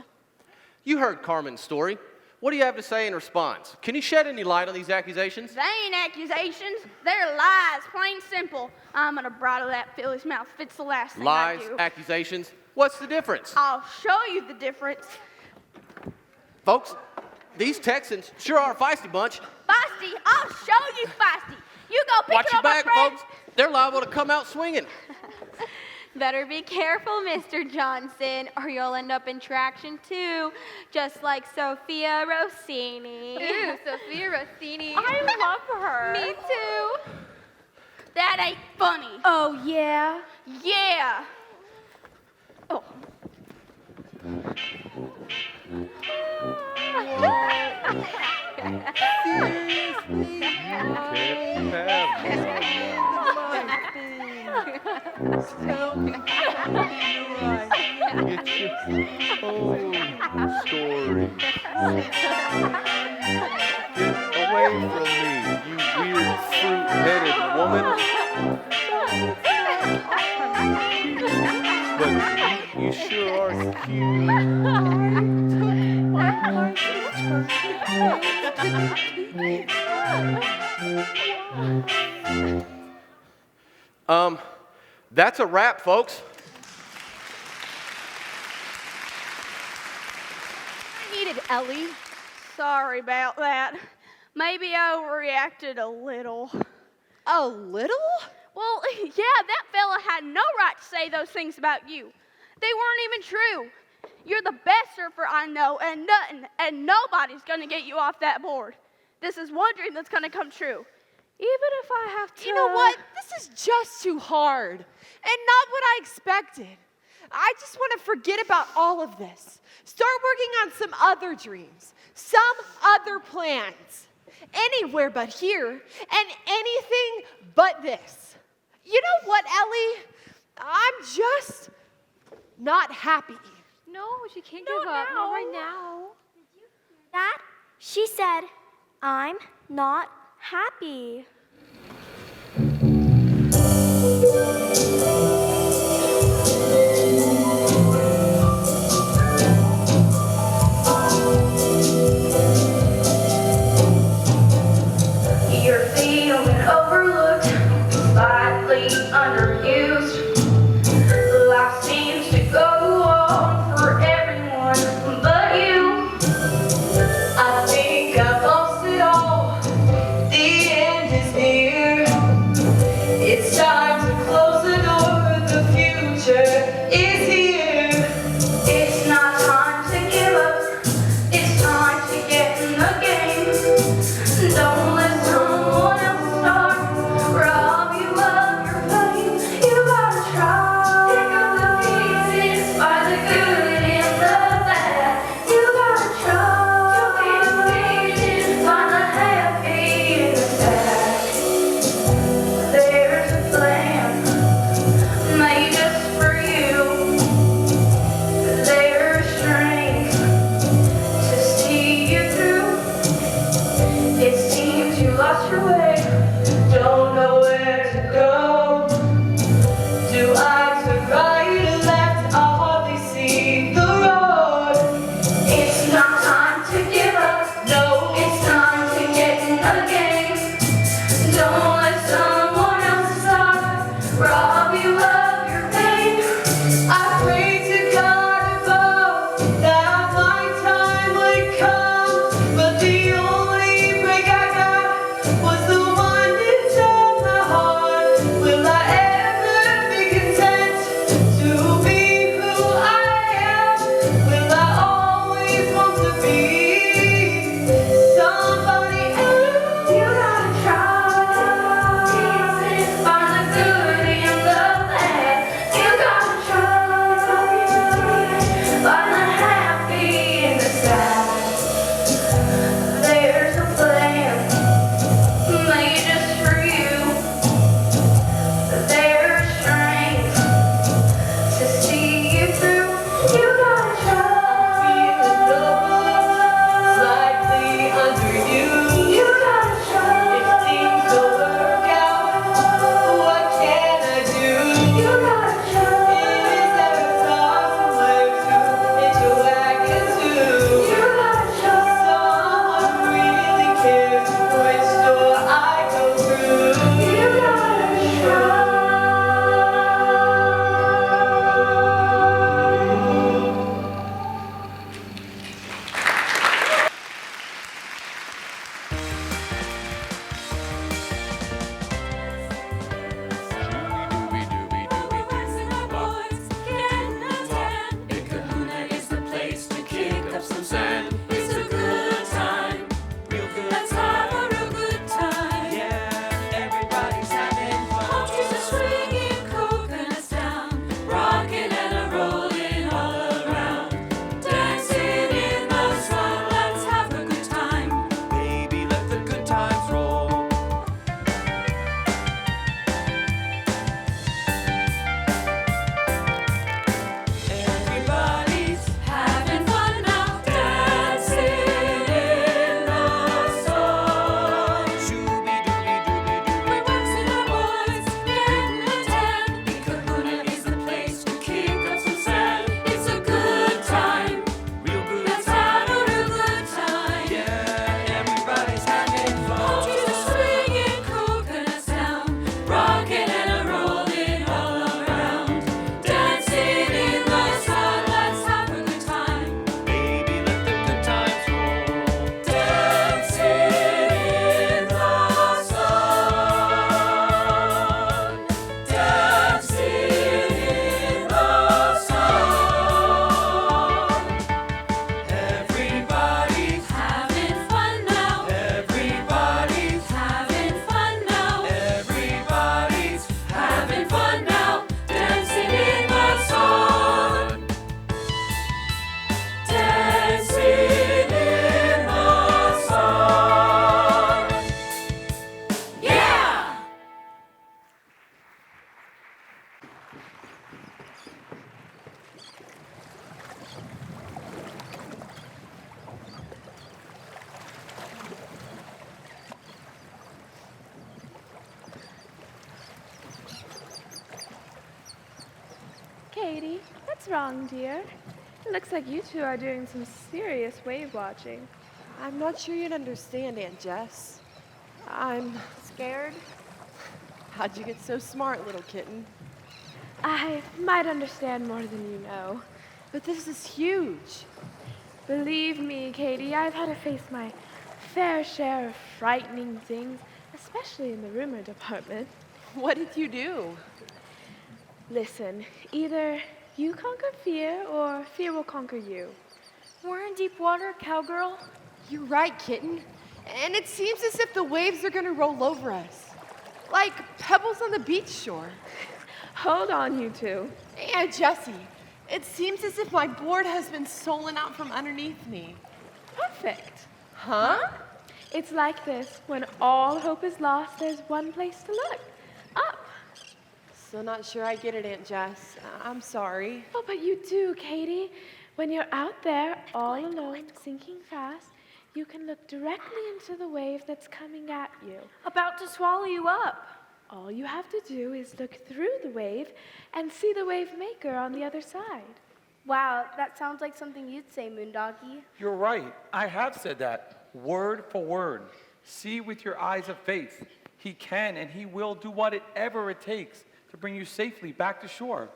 You heard Carmen's story. What do you have to say in response? Can you shed any light on these accusations?
They ain't accusations. They're lies, plain simple. I'm gonna bridle that filly's mouth if it's the last thing
Lies,
I do.
accusations. What's the difference?
I'll show you the difference.
Folks, these Texans sure are a feisty bunch.
Feisty, I'll show you feisty. You go pick
Watch
it
your
up, my
back,
friend.
folks. They're liable to come out swinging.
Better be careful, Mr. Johnson, or you'll end up in traction too, just like Sophia Rossini.
Ooh, Sophia Rossini.
I love her.
Me too.
That ain't funny.
Oh, yeah?
Yeah. Oh.
Tell me get your own story. Get away from me, you weird fruit-headed woman. But you sure are cute. That's a wrap, folks.
I needed Ellie.
Sorry about that. Maybe I overreacted a little.
A little?
Well, yeah, that fella had no right to say those things about you. They weren't even true. You're the best surfer I know, and nobody's gonna get you off that board. This is one dream that's gonna come true. Even if I have to.
You know what? This is just too hard. And not what I expected. I just want to forget about all of this. Start working on some other dreams, some other plans. Anywhere but here, and anything but this. You know what, Ellie? I'm just not happy.
No, she can't give up. Not right now.
That? She said, I'm not happy.
You're feeling overlooked by
Katie. What's wrong, dear? It looks like you two are doing some serious wave watching.
I'm not sure you'd understand, Aunt Jess. I'm
Scared?
How'd you get so smart, little kitten?
I might understand more than you know.
But this is huge.
Believe me, Katie, I've had to face my fair share of frightening things, especially in the rumor department.
What did you do?
Listen, either you conquer fear or fear will conquer you.
We're in deep water, cowgirl.
You're right, kitten. And it seems as if the waves are gonna roll over us. Like pebbles on the beach shore.
Hold on, you two.
Aunt Jessie, it seems as if my board has been stolen out from underneath me.
Perfect.
Huh?
It's like this. When all hope is lost, there's one place to look. Up.
Still not sure I get it, Aunt Jess. I'm sorry.
Oh, but you do, Katie. When you're out there, all alone, sinking fast, you can look directly into the wave that's coming at you.
About to swallow you up.
All you have to do is look through the wave and see the wave maker on the other side.
Wow, that sounds like something you'd say, Moondoggy.
You're right. I have said that, word for word. See with your eyes of faith. He can and he will do whatever it takes to bring you safely back to shore.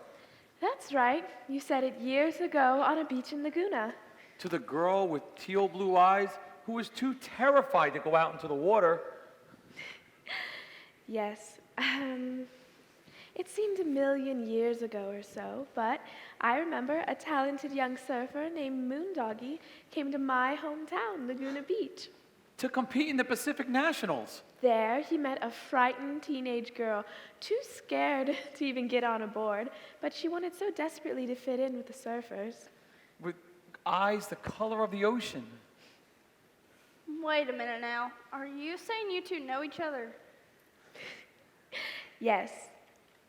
That's right. You said it years ago on a beach in Laguna.
To the girl with teal blue eyes who was too terrified to go out into the water.
Yes. It seemed a million years ago or so, but I remember a talented young surfer named Moondoggy came to my hometown, Laguna Beach.
To compete in the Pacific Nationals.
There, he met a frightened teenage girl, too scared to even get on a board, but she wanted so desperately to fit in with the surfers.
With eyes the color of the ocean.
Wait a minute now. Are you saying you two know each other?
Yes,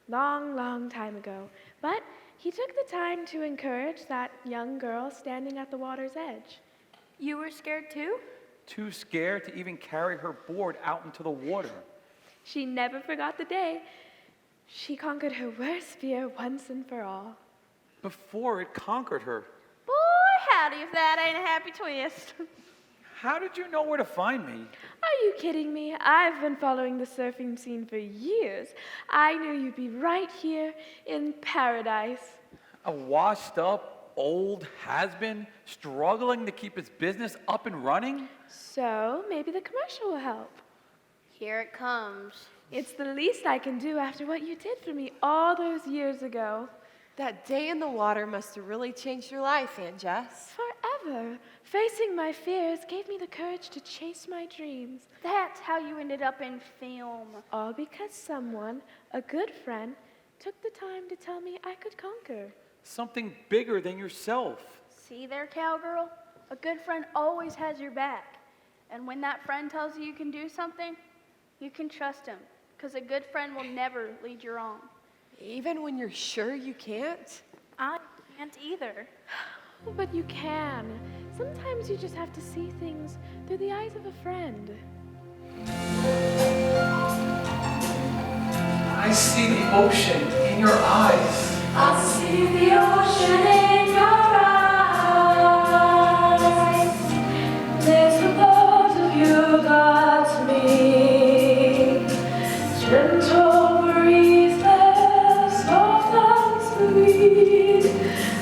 long, long time ago. But he took the time to encourage that young girl standing at the water's edge.
You were scared too?
Too scared to even carry her board out into the water.
She never forgot the day. She conquered her worst fear once and for all.
Before it conquered her.
Boy, howdy if that ain't a happy twist.
How did you know where to find me?
Are you kidding me? I've been following the surfing scene for years. I knew you'd be right here in paradise.
A washed up, old has-been struggling to keep his business up and running?
So maybe the commercial will help.
Here it comes.
It's the least I can do after what you did for me all those years ago.
That day in the water must have really changed your life, Aunt Jess.
Forever. Facing my fears gave me the courage to chase my dreams.
That's how you ended up in film.
All because someone, a good friend, took the time to tell me I could conquer.
Something bigger than yourself.
See there, cowgirl? A good friend always has your back. And when that friend tells you you can do something, you can trust him. Because a good friend will never lead you wrong.
Even when you're sure you can't?
I can't either.
But you can. Sometimes you just have to see things through the eyes of a friend.
I see the ocean in your eyes.
I see the ocean in your eyes. There's a part of you got me. Gentle breeze that softens the weed.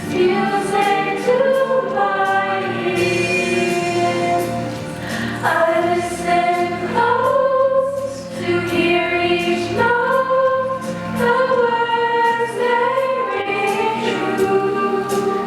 Music to my ears. I listen close to hear each note. The words they ring true.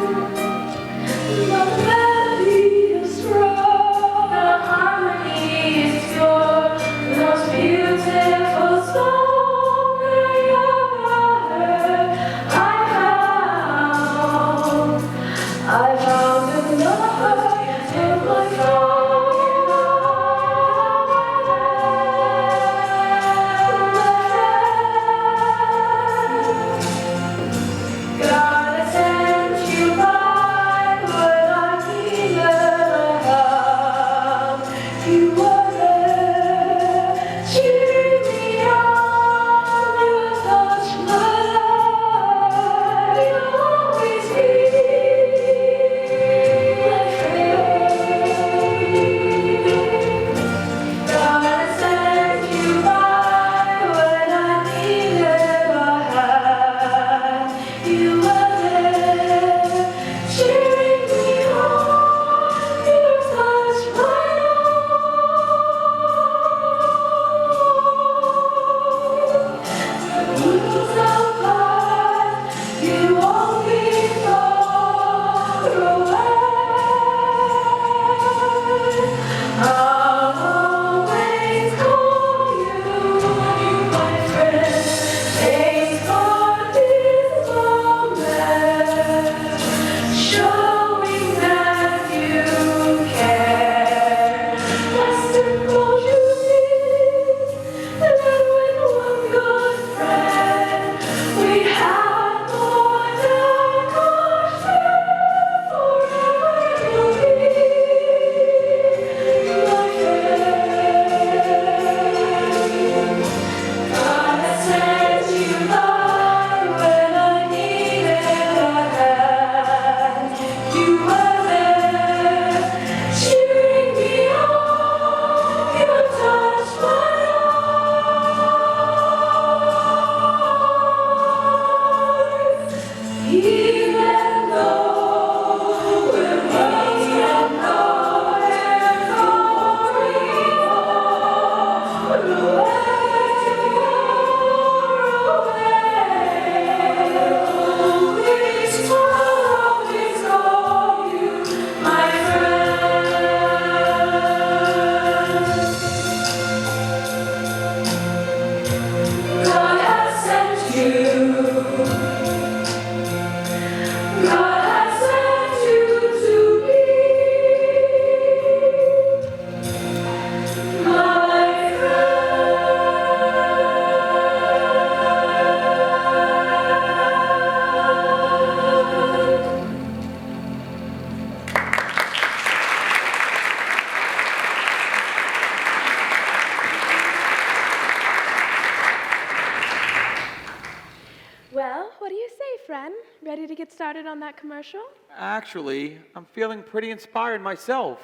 Well, what do you say, friend? Ready to get started on that commercial?
Actually, I'm feeling pretty inspired myself.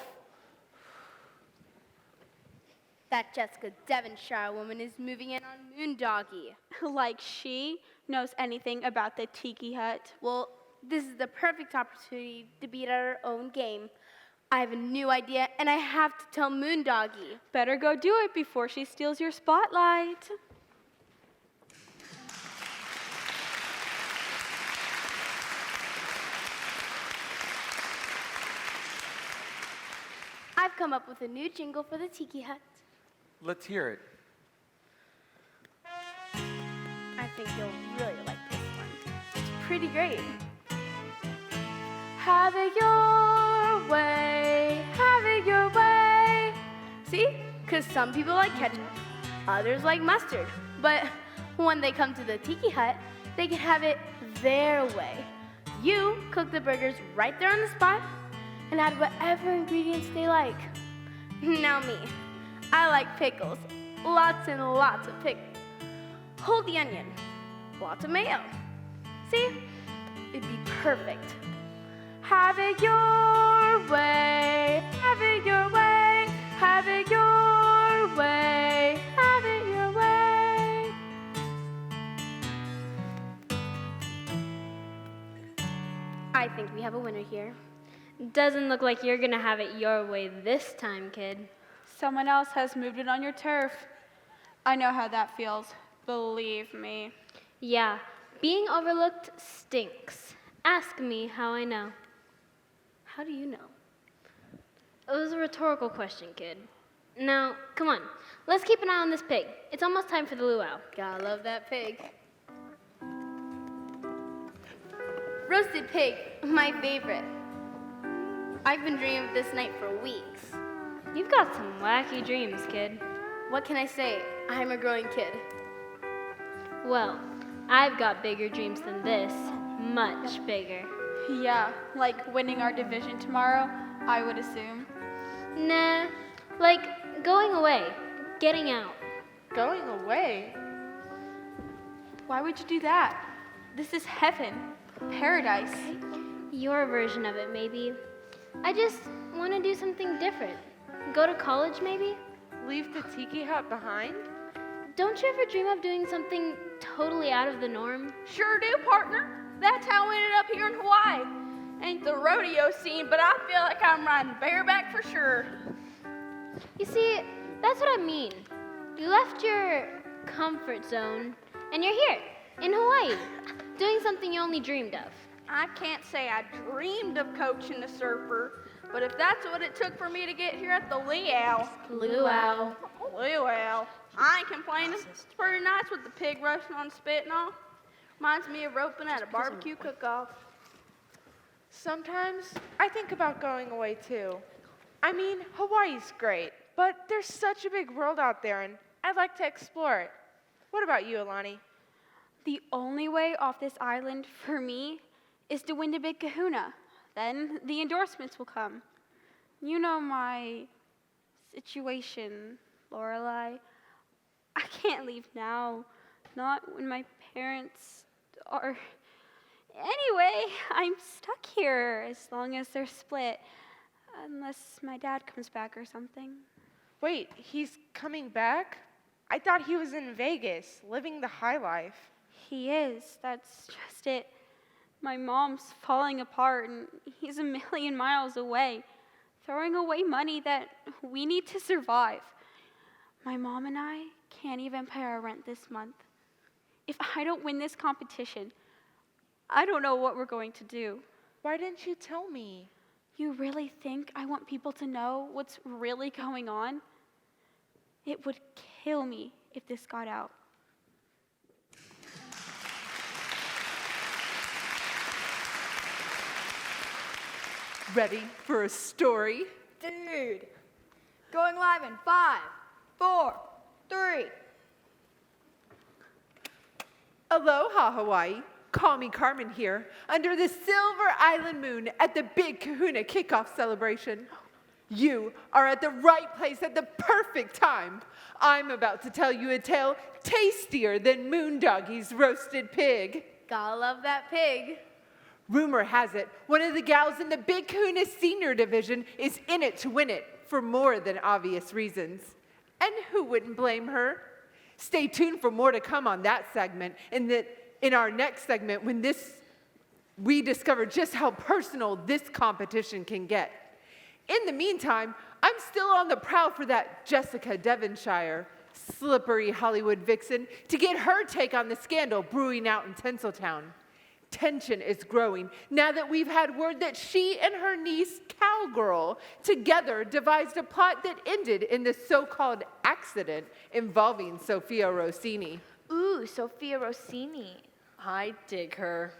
That Jessica Devonshire woman is moving in on Moondoggy.
Like she knows anything about the Tiki Hut.
Well, this is the perfect opportunity to beat at our own game. I have a new idea, and I have to tell Moondoggy.
Better go do it before she steals your spotlight.
I've come up with a new jingle for the Tiki Hut.
Let's hear it.
I think you'll really like this one. It's pretty great.
Have it your way, have it your way.
See? Because some people like ketchup, others like mustard. But when they come to the Tiki Hut, they can have it their way. You cook the burgers right there on the spot and add whatever ingredients they like. Now me, I like pickles. Lots and lots of pickles. Hold the onion. Lots of mayo. See? It'd be perfect.
Have it your way, have it your way, have it your way, have it your way.
I think we have a winner here.
Doesn't look like you're gonna have it your way this time, kid.
Someone else has moved it on your turf. I know how that feels. Believe me.
Yeah, being overlooked stinks. Ask me how I know.
How do you know?
It was a rhetorical question, kid. Now, come on, let's keep an eye on this pig. It's almost time for the luau.
Gotta love that pig. Roasted pig, my favorite. I've been dreaming of this night for weeks.
You've got some wacky dreams, kid.
What can I say? I'm a growing kid.
Well, I've got bigger dreams than this. Much bigger.
Yeah, like winning our division tomorrow, I would assume.
Nah, like going away, getting out.
Going away? Why would you do that? This is heaven, paradise.
Your version of it, maybe. I just want to do something different. Go to college, maybe?
Leave the Tiki Hut behind?
Don't you ever dream of doing something totally out of the norm?
Sure do, partner. That's how we ended up here in Hawaii. Ain't the rodeo scene, but I feel like I'm riding bareback for sure.
You see, that's what I mean. You left your comfort zone, and you're here, in Hawaii, doing something you only dreamed of.
I can't say I dreamed of coaching a surfer, but if that's what it took for me to get here at the luau, I ain't complaining. It's pretty nice with the pig roasting on the spit and all. Reminds me of roping at a barbecue cook-off.
Sometimes I think about going away too. I mean, Hawaii's great, but there's such a big world out there, and I'd like to explore it. What about you, Alani?
The only way off this island for me is to win the big kahuna. Then the endorsements will come. You know my situation, Lorelai. I can't leave now. Not when my parents are... Anyway, I'm stuck here as long as they're split. Unless my dad comes back or something.
Wait, he's coming back? I thought he was in Vegas, living the high life.
He is. That's just it. My mom's falling apart, and he's a million miles away, throwing away money that we need to survive. My mom and I can't even pay our rent this month. If I don't win this competition, I don't know what we're going to do.
Why didn't you tell me?
You really think I want people to know what's really going on? It would kill me if this got out.
Ready for a story?
Dude, going live in 5, 4, 3.
Aloha, Hawaii. Call me Carmen here, under the Silver Island moon at the Big Kahuna kickoff celebration. You are at the right place at the perfect time. I'm about to tell you a tale tastier than Moondoggy's roasted pig.
Gotta love that pig.
Rumor has it, one of the gals in the Big Kahuna Senior Division is in it to win it for more than obvious reasons. And who wouldn't blame her? Stay tuned for more to come on that segment, and in our next segment when we discover just how personal this competition can get. In the meantime, I'm still on the prowl for that Jessica Devonshire, slippery Hollywood vixen, to get her take on the scandal brewing out in Tinseltown. Tension is growing now that we've had word that she and her niece, Cowgirl, together devised a plot that ended in the so-called accident involving Sophia Rossini.
Ooh, Sophia Rossini.
I dig her.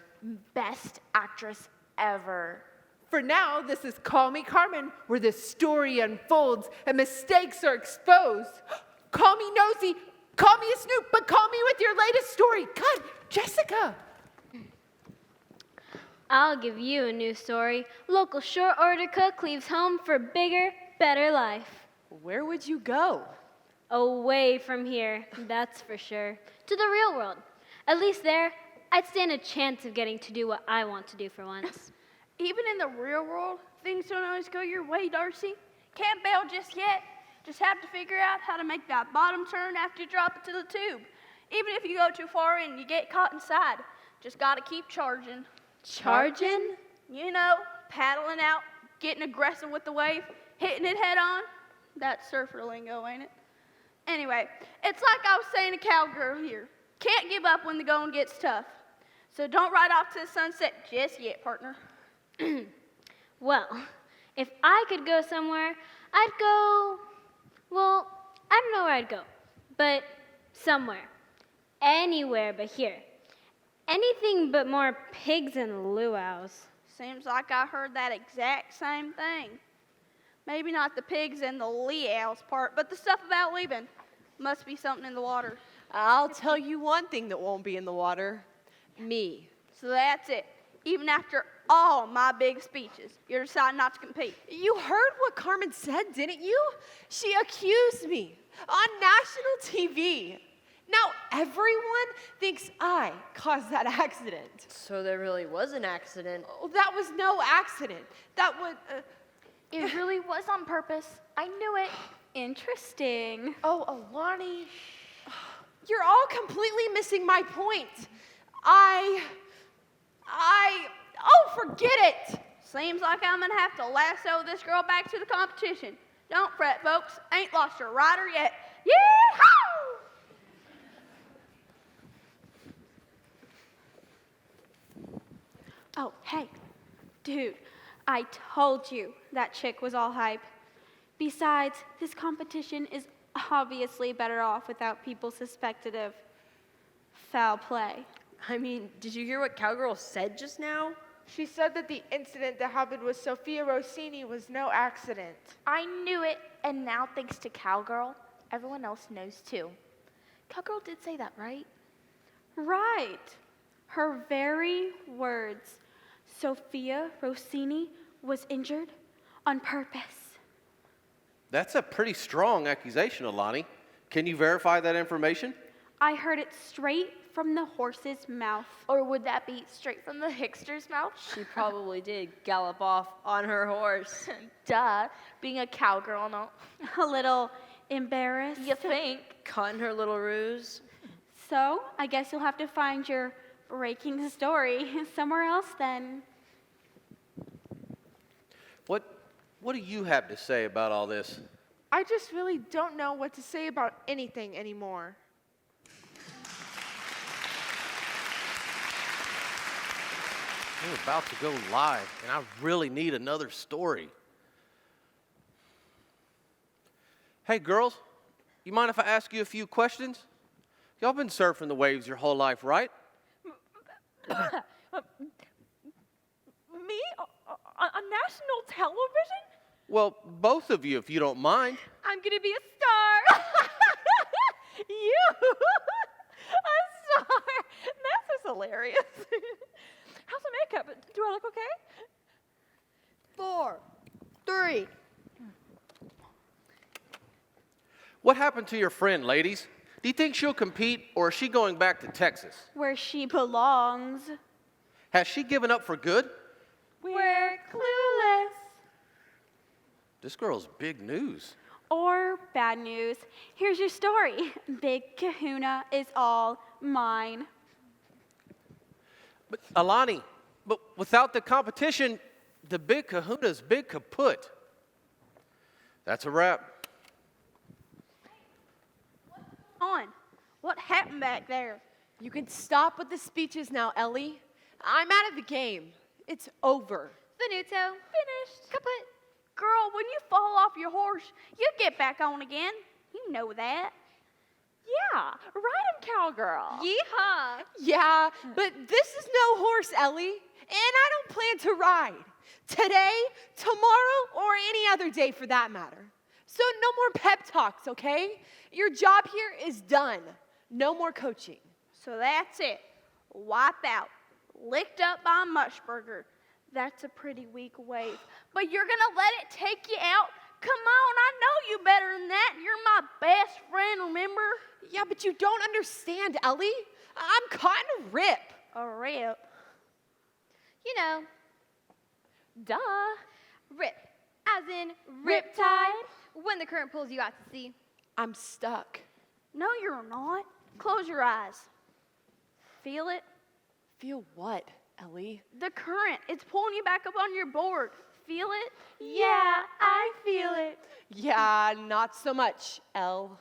Best actress ever.
For now, this is Call Me Carmen, where the story unfolds and mistakes are exposed. Call me nosy, call me a snoop, but call me with your latest story. God, Jessica.
I'll give you a new story. Local short order cook leaves home for bigger, better life.
Where would you go?
Away from here, that's for sure. To the real world. At least there, I'd stand a chance of getting to do what I want to do for once.
Even in the real world, things don't always go your way, Darcy. Can't bail just yet. Just have to figure out how to make that bottom turn after you drop it to the tube. Even if you go too far and you get caught inside, just gotta keep charging.
Charging?
You know, paddling out, getting aggressive with the wave, hitting it head on. That's surfer lingo, ain't it? Anyway, it's like I was saying to Cowgirl here. Can't give up when the going gets tough. So don't ride off to the sunset just yet, partner.
Well, if I could go somewhere, I'd go, well, I don't know where I'd go, but somewhere. Anywhere but here. Anything but more pigs and luau's.
Seems like I heard that exact same thing. Maybe not the pigs and the luau's part, but the stuff about leaving. Must be something in the water.
I'll tell you one thing that won't be in the water. Me.
So that's it. Even after all my big speeches, you're deciding not to compete.
You heard what Carmen said, didn't you? She accused me on national TV. Now everyone thinks I caused that accident.
So there really was an accident.
Oh, that was no accident. That was...
It really was on purpose. I knew it.
Interesting.
Oh, Alani, you're all completely missing my point. Oh, forget it.
Seems like I'm gonna have to lasso this girl back to the competition. Don't fret, folks. Ain't lost her rider yet. Yee-haw! Oh, hey, dude, I told you that chick was all hype. Besides, this competition is obviously better off without people suspected of foul play.
I mean, did you hear what Cowgirl said just now?
She said that the incident that happened with Sophia Rossini was no accident.
I knew it, and now thanks to Cowgirl, everyone else knows too. Cowgirl did say that, right?
Right. Her very words. Sophia Rossini was injured on purpose.
That's a pretty strong accusation, Alani. Can you verify that information?
I heard it straight from the horse's mouth.
Or would that be straight from the Hickster's mouth?
She probably did gallop off on her horse.
Duh, being a cowgirl and all.
A little embarrassed.
You think?
Caught in her little ruse.
So, I guess you'll have to find your breaking story somewhere else then.
What do you have to say about all this?
I just really don't know what to say about anything anymore.
We're about to go live, and I really need another story. Hey, girls, you mind if I ask you a few questions? Y'all been surfing the waves your whole life, right?
Me? On national television?
Well, both of you, if you don't mind.
I'm gonna be a star. You? A star? That's just hilarious. How's the makeup? Do I look okay?
4, 3.
What happened to your friend, ladies? Do you think she'll compete, or is she going back to Texas?
Where she belongs.
Has she given up for good?
We're clueless.
This girl's big news.
Or bad news. Here's your story. Big Kahuna is all mine.
But Alani, but without the competition, the Big Kahuna's big kaput. That's a wrap.
On. What happened back there?
You can stop with the speeches now, Ellie. I'm out of the game. It's over.
Venuto.
Finished. Kaput. Girl, when you fall off your horse, you get back on again. You know that.
Yeah, ride him, cowgirl.
Yeehaw.
Yeah, but this is no horse, Ellie, and I don't plan to ride. Today, tomorrow, or any other day for that matter. So no more pep talks, okay? Your job here is done. No more coaching.
So that's it. Wipe out. Licked up by Mushburger. That's a pretty weak wave. But you're gonna let it take you out? Come on, I know you better than that. You're my best friend, remember?
Yeah, but you don't understand, Ellie. I'm caught in a rip.
A rip?
You know,
Duh.
rip. As in riptide. When the current pulls you out to sea.
I'm stuck.
No, you're not. Close your eyes. Feel it?
Feel what, Ellie?
The current. It's pulling you back up on your board. Feel it?
Yeah, I feel it.
Yeah, not so much, Elle.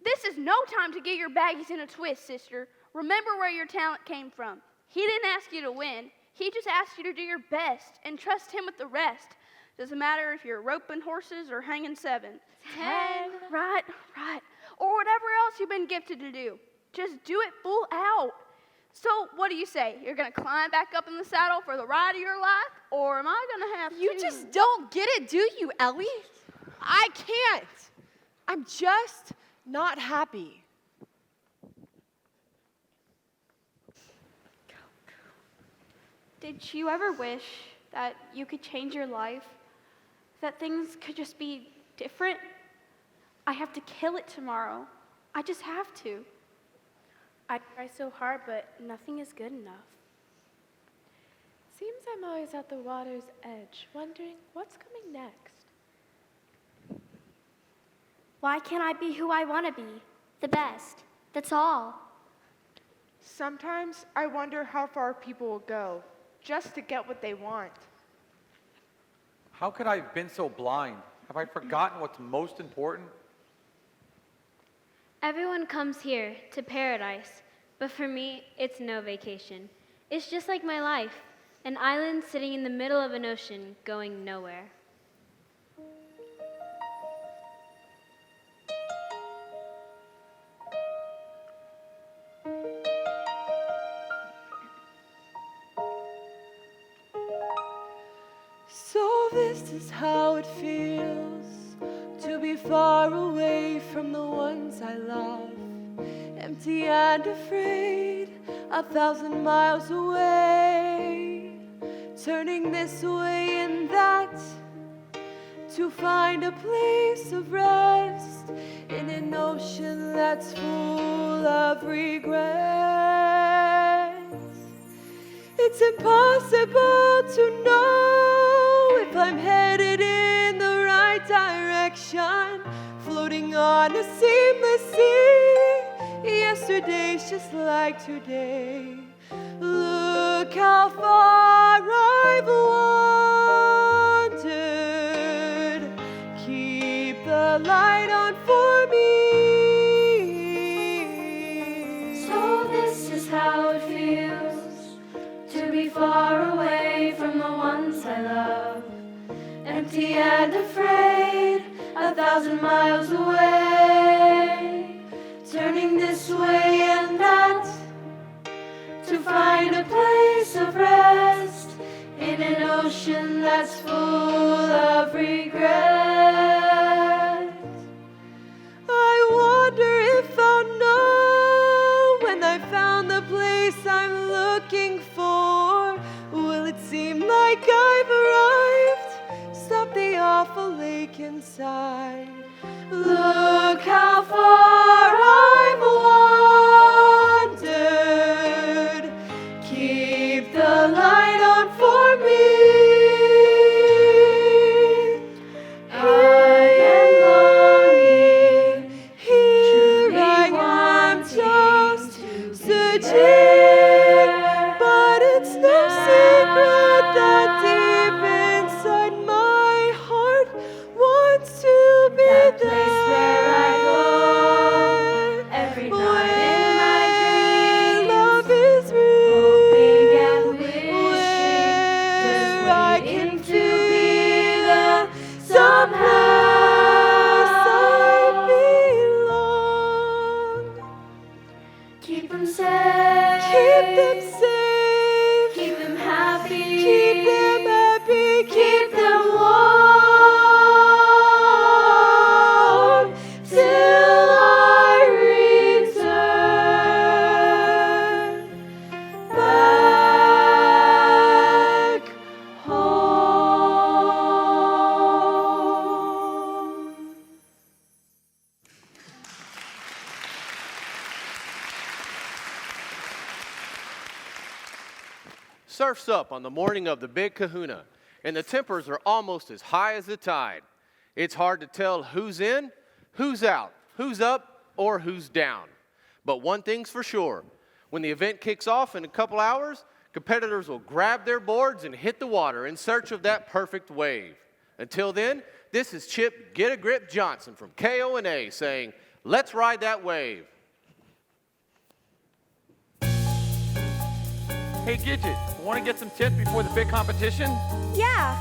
This is no time to get your baggies in a twist, sister. Remember where your talent came from. He didn't ask you to win. He just asked you to do your best and trust him with the rest. Doesn't matter if you're roping horses or hanging 7.
10.
Right. Or whatever else you've been gifted to do. Just do it full out. So what do you say? You're going to climb back up in the saddle for the ride of your life? Or am I going to have
You
to?
just don't get it, do you, Ellie? I can't. I'm just not happy.
Did you ever wish that you could change your life? That things could just be different? I have to kill it tomorrow. I just have to. I try so hard, but nothing is good enough.
Seems I'm always at the water's edge, wondering what's coming next.
Why can't I be who I want to be? The best. That's all.
Sometimes I wonder how far people will go just to get what they want.
How could I have been so blind? Have I forgotten what's most important?
Everyone comes here to paradise, but for me, it's no vacation. It's just like my life, an island sitting in the middle of an ocean going nowhere.
So this is how it feels to be far away from the ones I love, empty and afraid, 1,000 miles away, turning this way and that to find a place of rest in an ocean that's full of regrets. It's impossible to know if I'm headed in the right direction, floating on a seamless sea. Yesterday's just like today. Look how far I've wandered. Keep the light on for me.
So this is how it feels to be far away from the ones I love, empty and afraid, 1,000 miles away, turning this way and that to find a place of rest in an ocean that's full of regret.
I wonder if I'll know when I found the place I'm looking for. Will it seem like I've arrived? Stop the awful lake inside. Look how far I've wandered. Keep the light on for me. I am longing. Here I am just searching. But it's no secret that deep inside my heart wants to be
That
there.
place where I go every night in my dreams,
love is real.
hoping and wishing, just
Where I can
waiting to be
feel
the
someplace I belong.
Keep them safe.
Keep them safe.
Keep them happy.
Keep them happy.
Keep them warm till I return back home.
Surf's up on the morning of the Big Kahuna, and the tempers are almost as high as the tide. It's hard to tell who's in, who's out, who's up, or who's down. But one thing's for sure, when the event kicks off in a couple hours, competitors will grab their boards and hit the water in search of that perfect wave. Until then, this is Chip Get a Grip Johnson from KONA saying, let's ride that wave.
Hey, Gidget, want to get some tips before the big competition?
Yeah.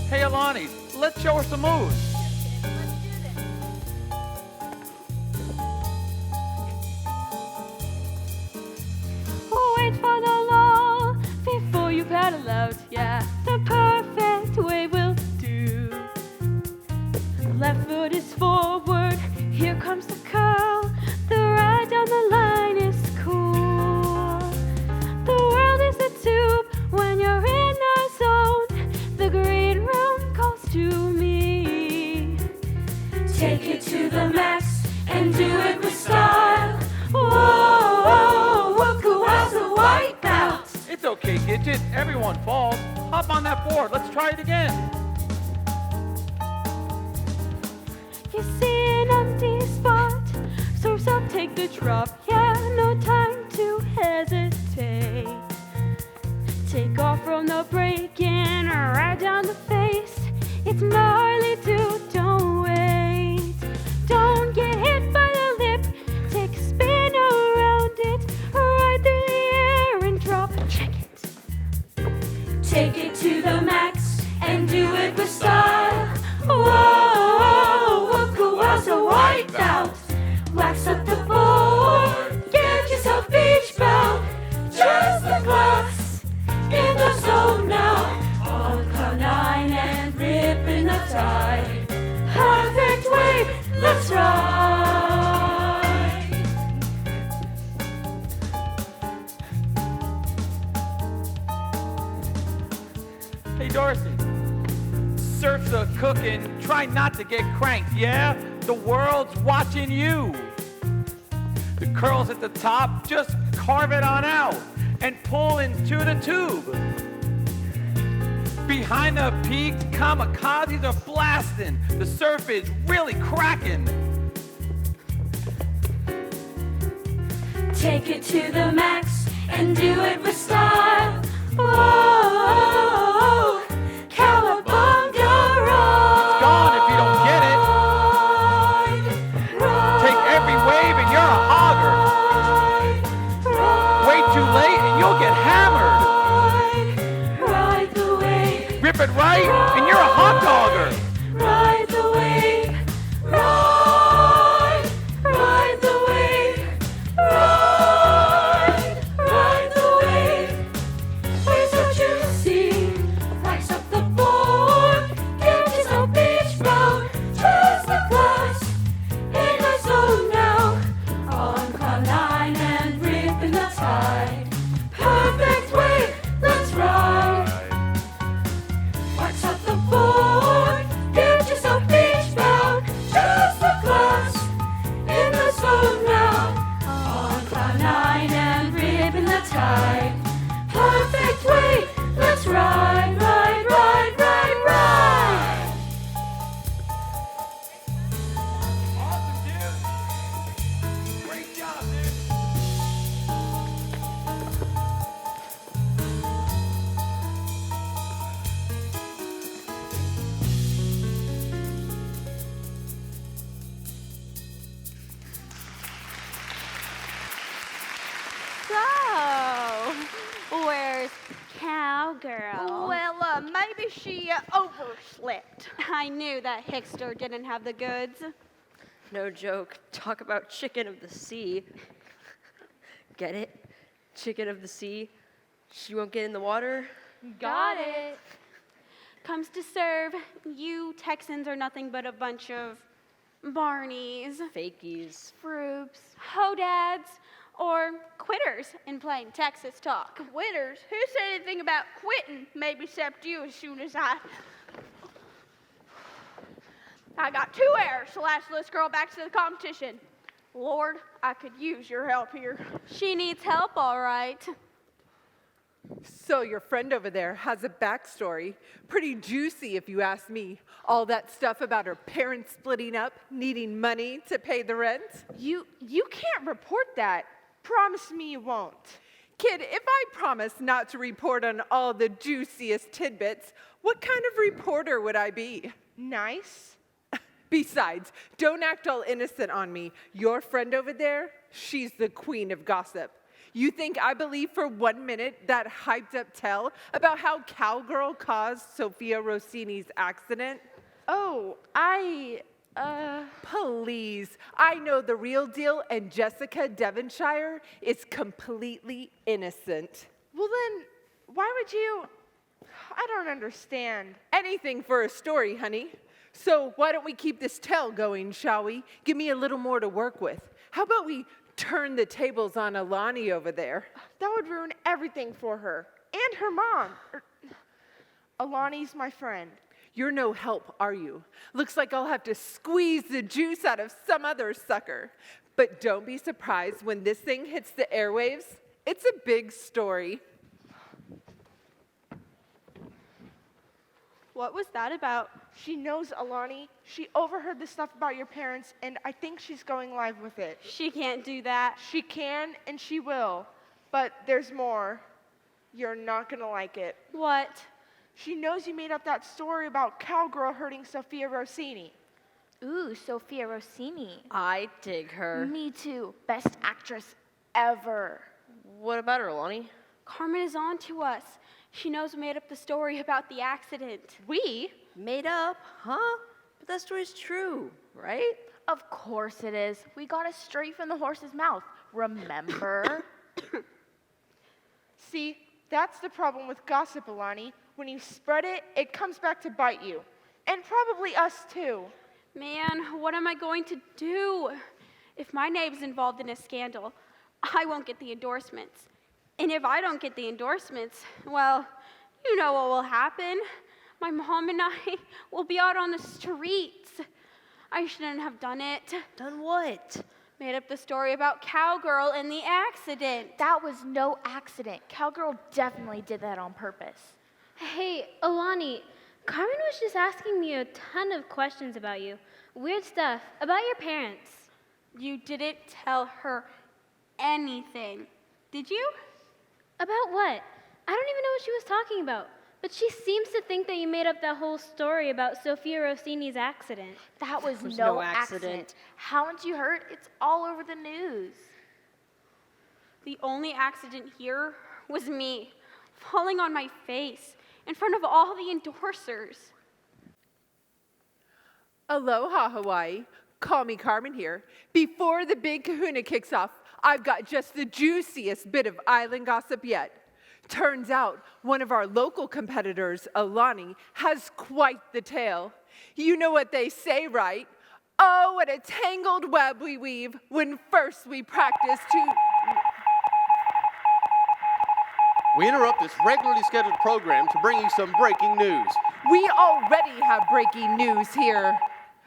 Hey, Alani, let's show her some moves.
Wait for the lull before you paddle out. Yeah, the perfect wave will do. Left foot is forward. Here comes the curl. The ride down the line is cool. The world is a tube when you're in the zone. The green room calls to me.
Take it to the max and do it with style. Whoa, look who has a white belt.
It's okay, Gidget. Everyone falls. Hop on that board. Let's try it again.
You see an empty spot, surf's up, take the drop. Yeah, no time to hesitate. Take off from the break-in, right down the face. It's gnarly too, don't wait. Don't get hit by the lip, take a spin around it, right through the air and drop. Check it.
Take it to the max and do it with style. Whoa, look who has a white belt. Wax up the board, get yourself beach belt. Just the class in the zone now. On cloud nine and ripping the tide. Perfect wave, let's ride.
Hey, Darcy. Surf's a cooking. Try not to get cranked, yeah? The world's watching you. The curls at the top, just carve it on out and pull into the tube. Behind the peaks, kamikazes are blasting. The surf is really cracking.
Take it to the max and do it with style. Whoa, cowabunga ride.
It's gone if you don't get it. Take every wave and you're a hogger. Wait too late and you'll get hammered.
Ride the wave.
Rip it right and you're a hot dogger.
Ride the wave. Ride. Ride the wave. Ride. Ride the wave. Waves so juicy. Wax up the board. Get yourself beach belt. Trust the glass. In my zone now. On cloud nine and ripping the tide. Perfect wave. Let's ride. Wax up the board. Get yourself beach belt. Just tight. Perfect weight. Let's ride, ride, ride, ride, ride.
Awesome, dude. Great job, dude.
So, where's Cowgirl?
Well, maybe she overslept.
I knew that Hickster didn't have the goods.
No joke. Talk about chicken of the sea. Get it? Chicken of the sea. She won't get in the water.
Got it. Comes to serve, you Texans are nothing but a bunch of Barneys,
Fakies.
Froops, Hodads, or quitters in plain Texas talk.
Quitters? Who said anything about quitting? Maybe except you as soon as I got 2 errors to last this girl back to the competition. Lord, I could use your help here.
She needs help, all right.
So your friend over there has a backstory. Pretty juicy, if you ask me. All that stuff about her parents splitting up, needing money to pay the rent.
You can't report that. Promise me you won't.
Kid, if I promise not to report on all the juiciest tidbits, what kind of reporter would I be?
Nice.
Besides, don't act all innocent on me. Your friend over there, she's the queen of gossip. You think I believe for 1 minute that hyped up tale about how Cowgirl caused Sophia Rossini's accident?
Oh,
Please, I know the real deal, and Jessica Devonshire is completely innocent.
well then, why would you? I don't understand.
Anything for a story, honey. So why don't we keep this tale going, shall we? Give me a little more to work with. How about we turn the tables on Alani over there?
That would ruin everything for her and her mom. Alani's my friend.
You're no help, are you? Looks like I'll have to squeeze the juice out of some other sucker. But don't be surprised when this thing hits the airwaves. It's a big story.
What was that about?
She knows Alani. She overheard the stuff about your parents, and I think she's going live with it.
She can't do that.
She can, and she will. But there's more. You're not gonna like it.
What?
She knows you made up that story about Cowgirl hurting Sophia Rossini.
Ooh, Sophia Rossini.
I dig her.
Me too. Best actress ever.
What about her, Lonnie?
Carmen is on to us. She knows we made up the story about the accident.
We? Made up? Huh? But that story's true, right?
Of course it is. We got it straight from the horse's mouth. Remember?
See, that's the problem with gossip, Alani. When you spread it, it comes back to bite you. And probably us too.
Man, what am I going to do? If my name's involved in a scandal, I won't get the endorsements. And if I don't get the endorsements, well, you know what will happen. My mom and I will be out on the streets. I shouldn't have done it.
Done what?
Made up the story about Cowgirl and the accident.
That was no accident. Cowgirl definitely did that on purpose.
Hey, Alani, Carmen was just asking me a ton of questions about you. Weird stuff about your parents.
You didn't tell her anything, did you?
About what? I don't even know what she was talking about. But she seems to think that you made up that whole story about Sophia Rossini's accident.
That was
There's
no
no
accident.
accident.
Haven't you heard? It's all over the news.
The only accident here was me falling on my face in front of all the endorsers.
Aloha, Hawaii. Call me Carmen here. Before the big kahuna kicks off, I've got just the juiciest bit of island gossip yet. Turns out one of our local competitors, Alani, has quite the tale. You know what they say, right? Oh, what a tangled web we weave when first we practice to...
We interrupt this regularly scheduled program to bring you some breaking news.
We already have breaking news here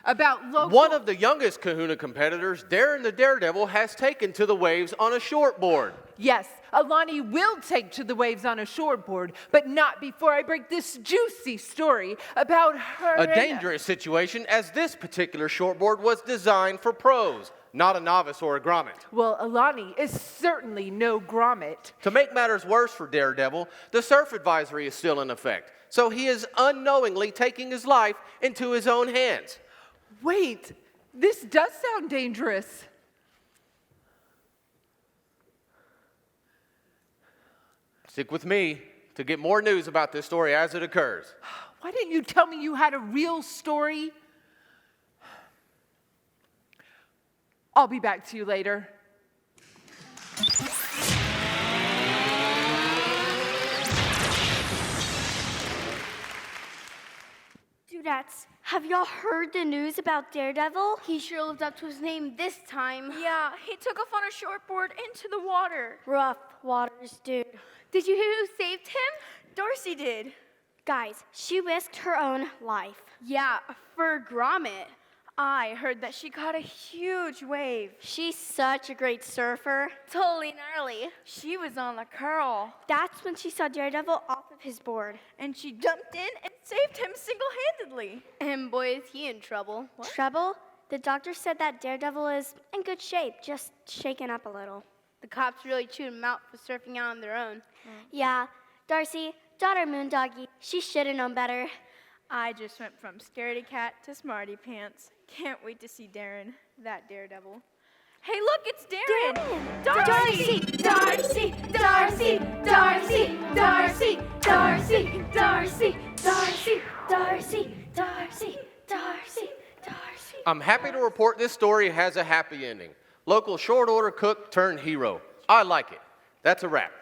about local...
One of the youngest kahuna competitors, Darren the Daredevil, has taken to the waves on a shortboard.
Yes, Alani will take to the waves on a shortboard, but not before I break this juicy story about her.
A dangerous situation, as this particular shortboard was designed for pros, not a novice or a grommet.
Well, Alani is certainly no grommet.
To make matters worse for Daredevil, the surf advisory is still in effect, so he is unknowingly taking his life into his own hands.
Wait, this does sound dangerous.
Stick with me to get more news about this story as it occurs.
Why didn't you tell me you had a real story? I'll be back to you later.
Dudettes, have y'all heard the news about Daredevil?
He sure lived up to his name this time.
Yeah, he took off on a shortboard into the water.
Rough waters, dude.
Did you hear who saved him?
Darcy did.
Guys, she risked her own life.
Yeah, for a grommet.
I heard that she caught a huge wave.
She's such a great surfer.
Totally gnarly.
She was on the curl.
That's when she saw Daredevil off of his board.
And she jumped in and saved him single-handedly.
And boy, is he in trouble.
Trouble? The doctor said that Daredevil is in good shape, just shaken up a little.
The cops really chewed him out for surfing out on their own.
Yeah, Darcy, daughter Moondoggy, she should have known better.
I just went from scaredy cat to smarty pants. Can't wait to see Darren, that Daredevil. Hey, look, it's Darren!
Darcy! Darcy! Darcy! Darcy! Darcy! Darcy! Darcy! Darcy! Darcy! Darcy! Darcy! Darcy!
I'm happy to report this story has a happy ending. Local short order cook turned hero. I like it. That's a wrap.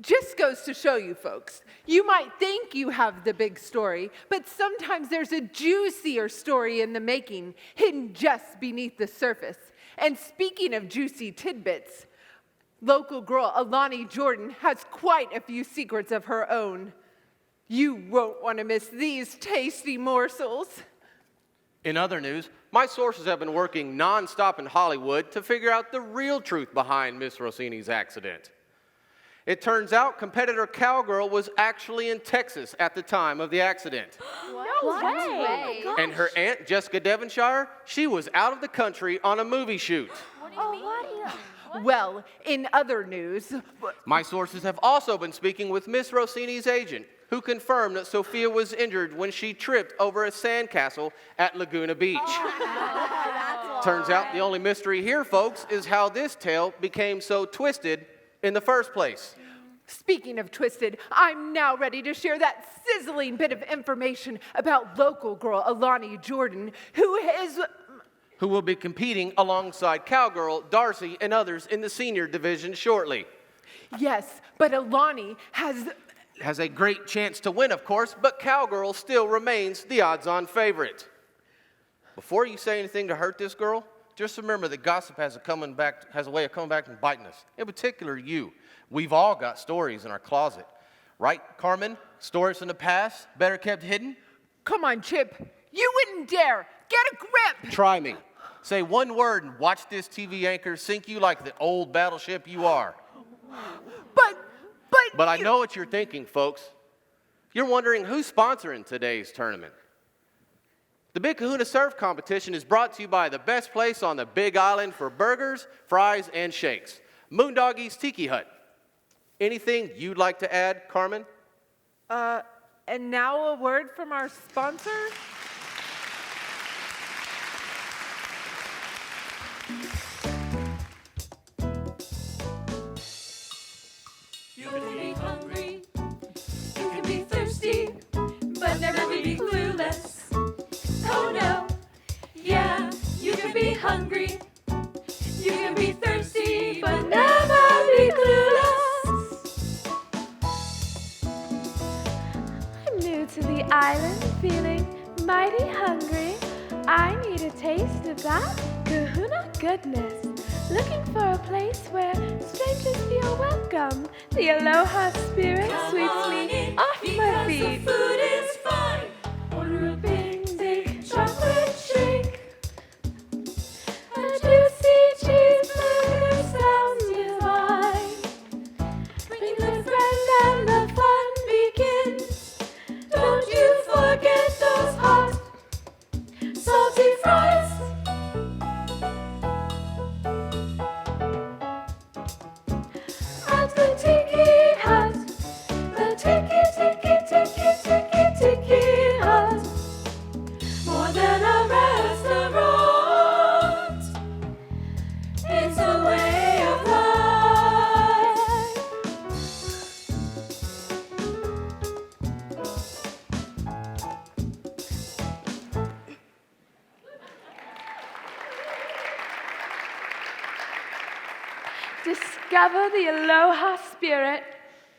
Just goes to show you folks, you might think you have the big story, but sometimes there's a juicier story in the making, hidden just beneath the surface. And speaking of juicy tidbits, local girl Alani Jordan has quite a few secrets of her own. You won't want to miss these tasty morsels.
In other news, my sources have been working nonstop in Hollywood to figure out the real truth behind Miss Rossini's accident. It turns out competitor Cowgirl was actually in Texas at the time of the accident.
No way!
And her aunt, Jessica Devonshire, she was out of the country on a movie shoot.
Well, in other news,
My sources have also been speaking with Miss Rossini's agent, who confirmed that Sophia was injured when she tripped over a sandcastle at Laguna Beach. Turns out the only mystery here, folks, is how this tale became so twisted in the first place.
speaking of twisted, I'm now ready to share that sizzling bit of information about local girl Alani Jordan,
who will be competing alongside Cowgirl, Darcy, and others in the senior division shortly.
Yes, but Alani has
a great chance to win, of course, but Cowgirl still remains the odds-on favorite. Before you say anything to hurt this girl, just remember that gossip has a way of coming back and biting us. In particular, you. We've all got stories in our closet. Right, Carmen? Stories from the past, better kept hidden?
Come on, Chip. You wouldn't dare. Get a grip.
Try me. Say one word and watch this TV anchor sink you like the old battleship you are. But I know what you're thinking, folks. You're wondering who's sponsoring today's tournament. The Big Kahuna Surf Competition is brought to you by the best place on the Big Island for burgers, fries, and shakes, Moondoggy's Tiki Hut. Anything you'd like to add, Carmen?
And now a word from our sponsor.
You can be hungry, you can be thirsty, but never be clueless. Oh no, yeah, you can be hungry, you can be thirsty, but never be clueless.
I'm new to the island, feeling mighty hungry. I need a taste of that Kahuna goodness. Looking for a place where strangers feel welcome. The aloha spirit sweeps me off my feet.
The food is fine. Order a big chocolate shake.
A juicy cheeseburger sounds divine. Discover the Aloha spirit.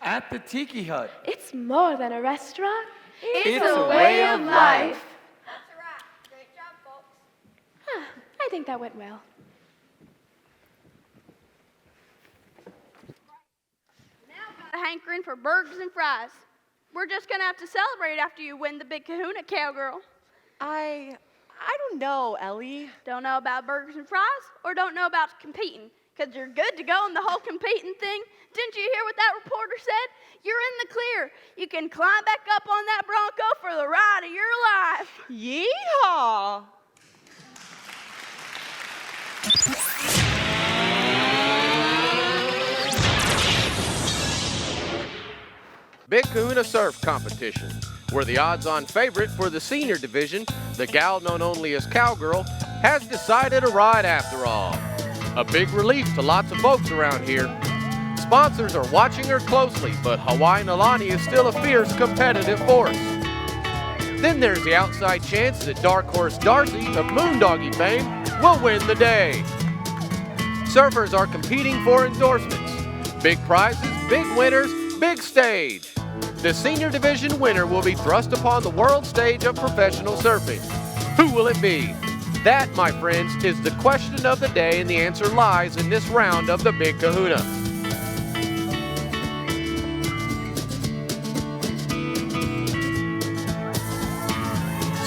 At the Tiki Hut.
It's more than a restaurant.
It's a way of life.
That's a wrap. Great job, folks.
I think that went well.
Now I've got a hankering for burgers and fries. We're just gonna have to celebrate after you win the big kahuna, cowgirl.
I don't know, Ellie.
Don't know about burgers and fries, or don't know about competing? Because you're good to go in the whole competing thing. Didn't you hear what that reporter said? You're in the clear. You can climb back up on that Bronco for the ride of your life.
Yeehaw!
Big Kahuna Surf Competition, where the odds-on favorite for the senior division, the gal known only as Cowgirl, has decided to ride after all. A big relief to lots of folks around here. Sponsors are watching her closely, but Hawaiian Alani is still a fierce competitive force. Then there's the outside chance that Dark Horse Darcy of Moondoggie fame will win the day. Surfers are competing for endorsements. Big prizes, big winners, big stage. The senior division winner will be thrust upon the world stage of professional surfing. Who will it be? That, my friends, is the question of the day, and the answer lies in this round of the Big Kahuna.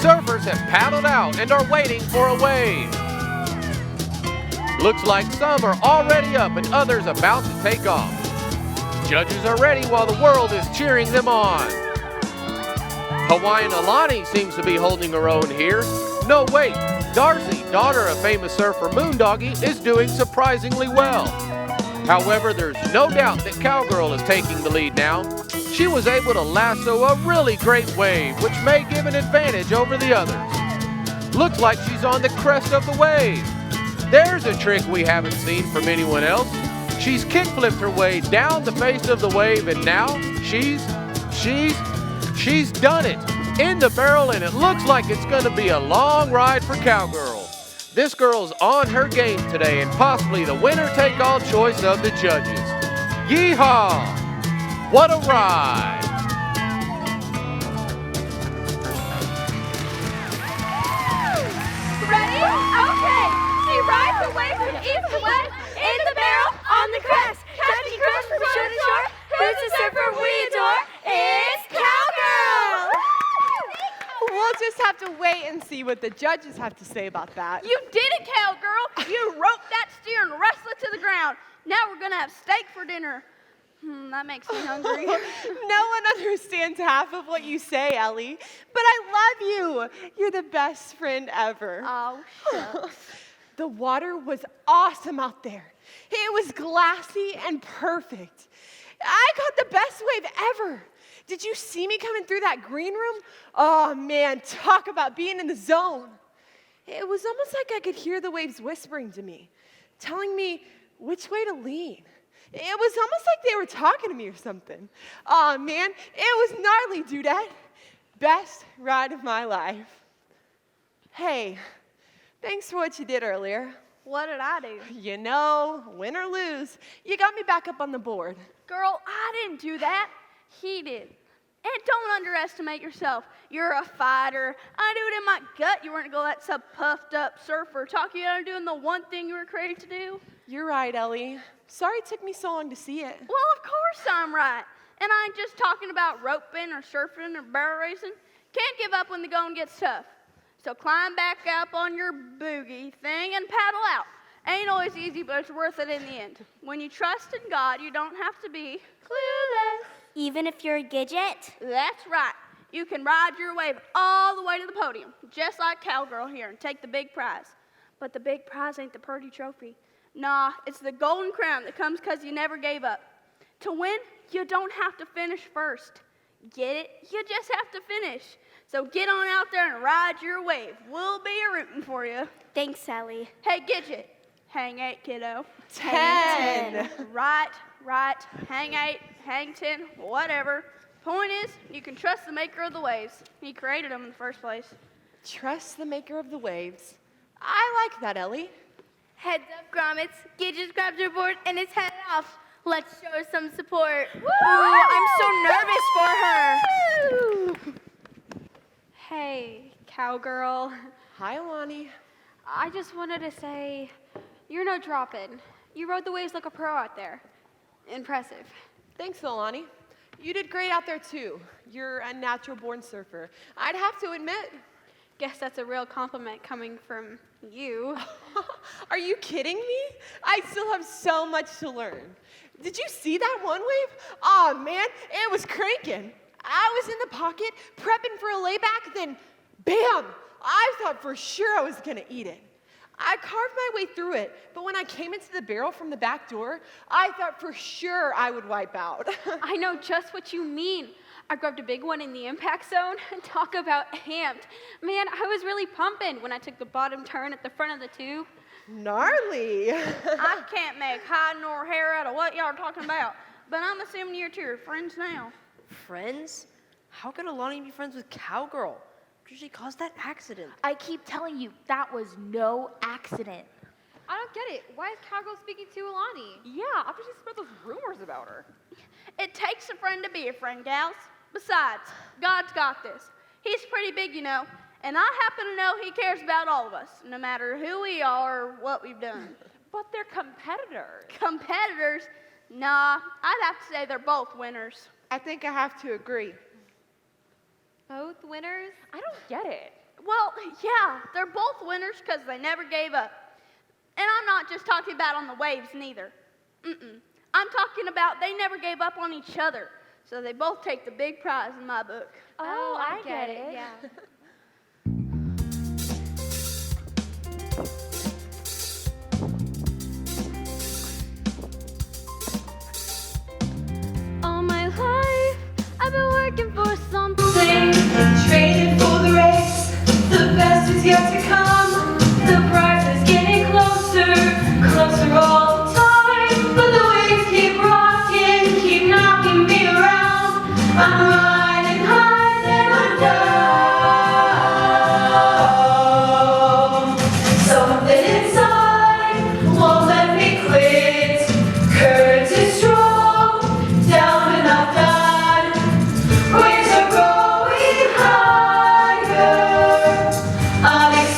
Surfers have paddled out and are waiting for a wave. Looks like some are already up and others about to take off. Judges are ready while the world is cheering them on. Hawaiian Alani seems to be holding her own here. No, wait, Darcy, daughter of famous surfer Moondoggie, is doing surprisingly well. However, there's no doubt that Cowgirl is taking the lead now. She was able to lasso a really great wave, which may give an advantage over the others. Looks like she's on the crest of the wave. There's a trick we haven't seen from anyone else. She's kick-flipped her way down the face of the wave, and now she's done it. In the barrel, and it looks like it's going to be a long ride for Cowgirl. This girl's on her game today, and possibly the winner-take-all choice of the judges. Yeehaw! What a ride!
Ready? Okay. She rides the wave from east to west, in the barrel, on the crest. Catching crest from shore to shore. Who's the surfer we adore? It's Cowgirl!
We'll just have to wait and see what the judges have to say about that.
You did it, Cowgirl. You roped that steer and wrestled it to the ground. Now we're going to have steak for dinner. That makes me hungry.
No one understands half of what you say, Ellie. But I love you. You're the best friend ever.
Oh, shucks.
The water was awesome out there. It was glassy and perfect. I caught the best wave ever. Did you see me coming through that green room? Oh, man, talk about being in the zone. It was almost like I could hear the waves whispering to me, telling me which way to lean. It was almost like they were talking to me or something. Oh, man, it was gnarly, Dudette. Best ride of my life. Hey, thanks for what you did earlier.
What did I do?
You know, win or lose, you got me back up on the board.
Girl, I didn't do that. He did. And don't underestimate yourself. You're a fighter. I knew it in my gut you weren't going to let some puffed up surfer talk you out of doing the one thing you were created to do.
You're right, Ellie. Sorry it took me so long to see it.
Well, of course I'm right. And I ain't just talking about roping or surfing or barrel racing. Can't give up when the going gets tough. So climb back up on your boogie thing and paddle out. Ain't always easy, but it's worth it in the end. When you trust in God, you don't have to be clueless.
Even if you're a Gidget?
That's right. You can ride your wave all the way to the podium, just like Cowgirl here, and take the big prize. But the big prize ain't the Purdy Trophy. Nah, it's the golden crown that comes because you never gave up. To win, you don't have to finish first. Get it? You just have to finish. So get on out there and ride your wave. We'll be rooting for you.
Thanks, Sally.
Hey, Gidget. Hang 8, kiddo.
10.
Right. Hang 8, hang 10, whatever. Point is, you can trust the maker of the waves. He created them in the first place.
Trust the maker of the waves. I like that, Ellie.
Heads up, grommets. Gage just grabbed her board and is headed off. Let's show her some support. Ooh, I'm so nervous for her.
Hey, cowgirl.
Hi, Alani.
I just wanted to say, you're no drop-in. You rode the waves like a pro out there. Impressive.
Thanks, Alani. You did great out there, too. You're a natural-born surfer. I'd have to admit.
Guess that's a real compliment coming from you.
Are you kidding me? I still have so much to learn. Did you see that one wave? Oh, man, it was cranking. I was in the pocket, prepping for a layback, then bam! I thought for sure I was gonna eat it. I carved my way through it, but when I came into the barrel from the back door, I thought for sure I would wipe out.
I know just what you mean. I grabbed a big one in the impact zone and talk about amped. Man, I was really pumping when I took the bottom turn at the front of the tube.
Gnarly.
I can't make hide nor hair out of what y'all are talking about, but I'm assuming you're two friends now.
Friends? How could Alani be friends with Cowgirl? What did she cause that accident?
I keep telling you, that was no accident.
I don't get it. Why is Cowgirl speaking to Alani?
Yeah, after she spread those rumors about her.
It takes a friend to be a friend, gals. Besides, God's got this. He's pretty big, you know, and I happen to know he cares about all of us, no matter who we are or what we've done.
But they're competitors.
Competitors? Nah, I'd have to say they're both winners.
I think I have to agree.
Both winners?
I don't get it.
Well, yeah, they're both winners because they never gave up. And I'm not just talking about on the waves, neither. I'm talking about they never gave up on each other. So they both take the big prize in my book.
Oh, I get it.
Yeah.
All my life, I've been working for something.
Traded for the race, the best is yet to come. The prize is getting closer, closer all the time. But the waves keep rocking, keep knocking me around. I'm riding high, then I'm down. Something inside won't let me quit. Courage is strong, down and I've done. Waves are growing higher, unexpected.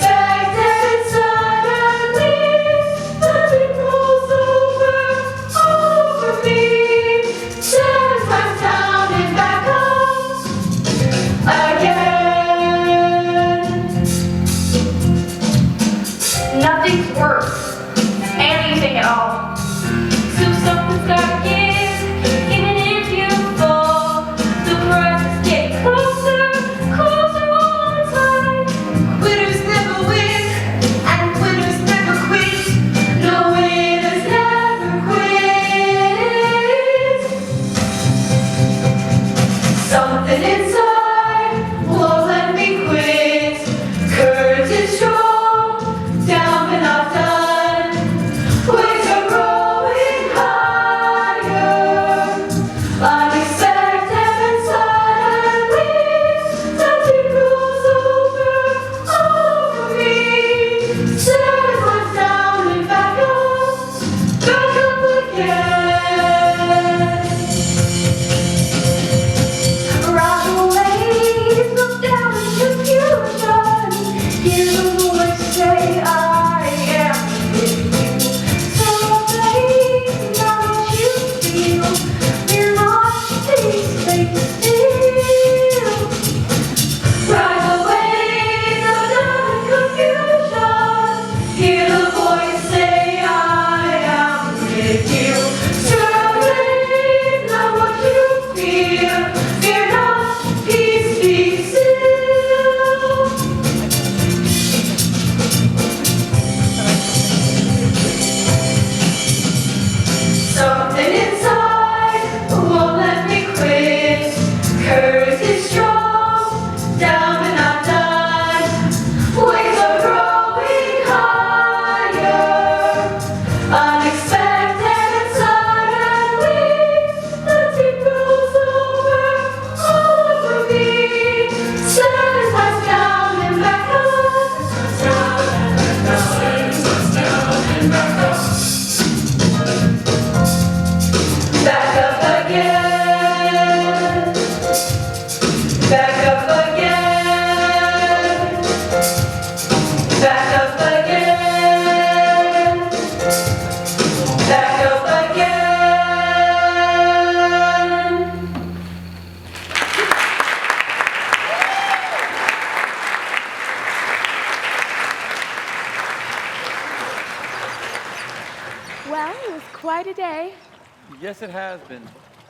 Yes, it has been.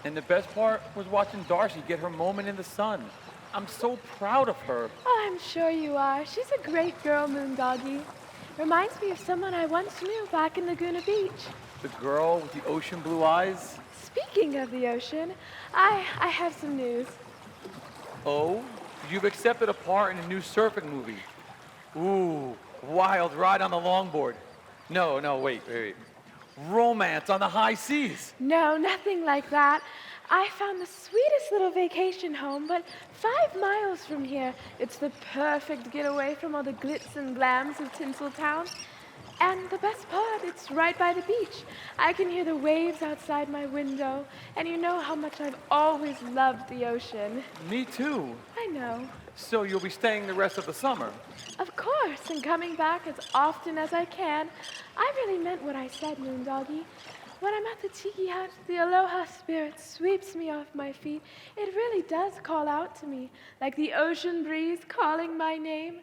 And the best part was watching Darcy get her moment in the sun. I'm so proud of her.
Oh, I'm sure you are. She's a great girl, Moondoggie. Reminds me of someone I once knew back in Laguna Beach.
The girl with the ocean blue eyes.
Speaking of the ocean, I have some news.
Oh, you've accepted a part in a new surfing movie. Ooh, wild ride on the longboard. No, wait. Romance on the high seas.
No, nothing like that. I found the sweetest little vacation home, but 5 miles from here. It's the perfect getaway from all the glitz and glams of Tinseltown. And the best part, it's right by the beach. I can hear the waves outside my window, and you know how much I've always loved the ocean.
Me too.
I know.
So you'll be staying the rest of the summer?
Of course, and coming back as often as I can. I really meant what I said, Moondoggie. When I'm at the tiki hut, the aloha spirit sweeps me off my feet. It really does call out to me, like the ocean breeze calling my name.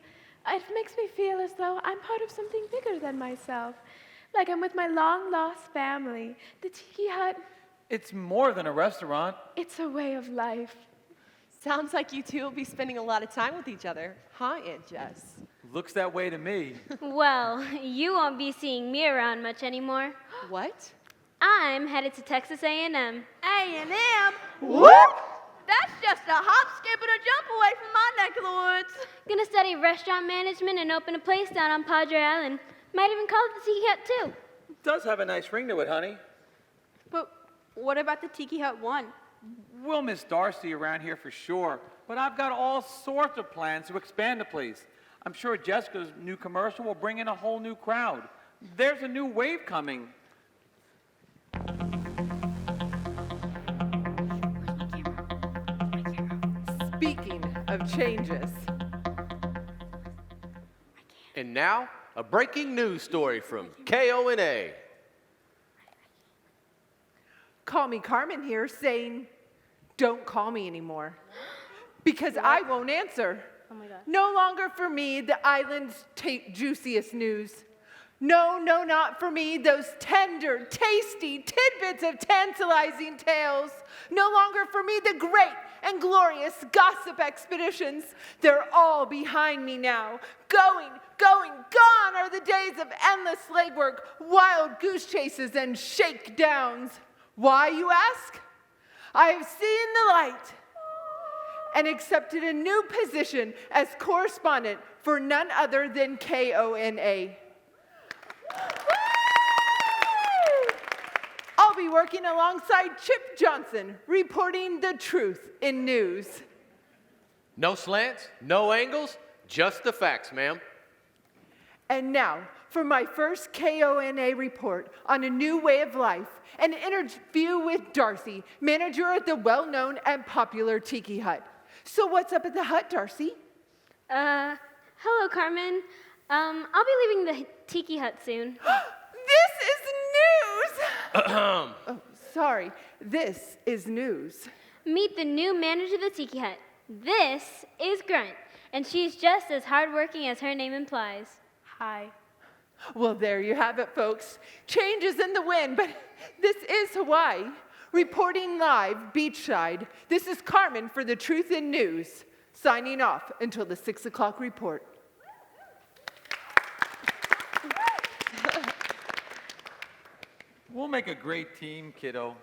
It makes me feel as though I'm part of something bigger than myself, like I'm with my long-lost family. The tiki hut,
It's more than a restaurant.
it's a way of life.
Sounds like you two will be spending a lot of time with each other, huh, Aunt Jess?
Looks that way to me.
Well, you won't be seeing me around much anymore.
What?
I'm headed to Texas A&M.
A&M?
What?
That's just a hop, skip, and a jump away from my neck of the woods.
Gonna study restaurant management and open a place down on Padre Island. Might even call it the Tiki Hut too.
It does have a nice ring to it, honey.
But what about the Tiki Hut 1?
We'll miss Darcy around here for sure, but I've got all sorts of plans to expand the place. I'm sure Jessica's new commercial will bring in a whole new crowd. There's a new wave coming.
Speaking of changes,
And now, a breaking news story from KONA.
Call Me Carmen here saying, don't call me anymore. Because I won't answer.
Oh my God.
No longer for me, the island's juiciest news. No, not for me, those tender, tasty tidbits of tantalizing tales. No longer for me, the great and glorious gossip expeditions. They're all behind me now. Going, gone are the days of endless legwork, wild goose chases, and shakedowns. Why, you ask? I have seen the light and accepted a new position as correspondent for none other than KONA. I'll be working alongside Chip Johnson, reporting the truth in news.
No slants, no angles, just the facts, ma'am.
And now, for my first KONA report on a new way of life, an interview with Darcy, manager at the well-known and popular Tiki Hut. So what's up at the hut, Darcy?
Hello, Carmen. I'll be leaving the Tiki Hut soon.
This is news! Oh, sorry. This is news.
Meet the new manager of the Tiki Hut. This is Grunt, and she's just as hardworking as her name implies.
Hi.
Well, there you have it, folks. Change is in the wind, but this is Hawaii. Reporting live, beachside, this is Carmen for the Truth in News, signing off until the 6 o'clock report.
We'll make a great team, kiddo.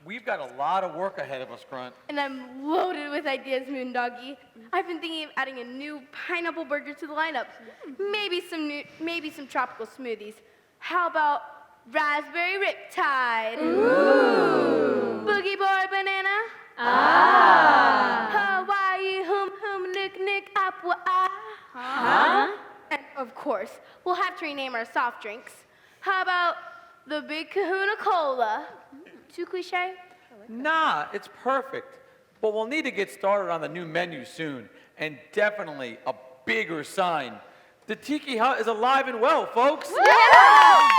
We've got a lot of work ahead of us, Grunt.
And I'm loaded with ideas, Moondoggie. I've been thinking of adding a new pineapple burger to the lineup. Maybe some tropical smoothies. How about raspberry riptide? Ooh. Boogie boy banana? Ah. Hawaii hum nick apple ah. And of course, we'll have to rename our soft drinks. How about the Big Kahuna Cola? Too cliche?
Nah, it's perfect. But we'll need to get started on the new menu soon. And definitely a bigger sign. The Tiki Hut is alive and well, folks.
Yeah!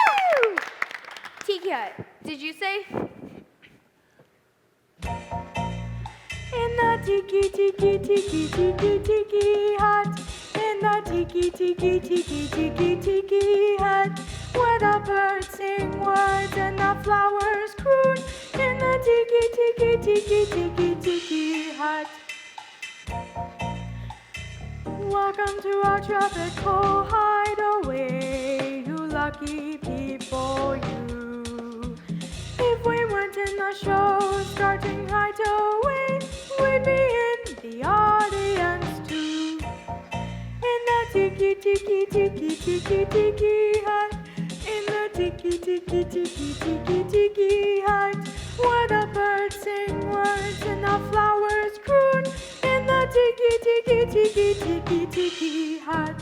Tiki Hut, did you say?
In the tiki hut, in
the tiki tiki tiki tiki tiki hut, where the birds sing words and the flowers croon. In the tiki tiki tiki tiki tiki hut. Welcome to our tropical hideaway, you lucky people, you. If we weren't in the show starting right away, we'd be in the audience too. In the tiki tiki tiki tiki tiki hut, in the tiki tiki tiki tiki tiki hut, where the birds sing words and the flowers croon. In the tiki tiki tiki tiki tiki hut.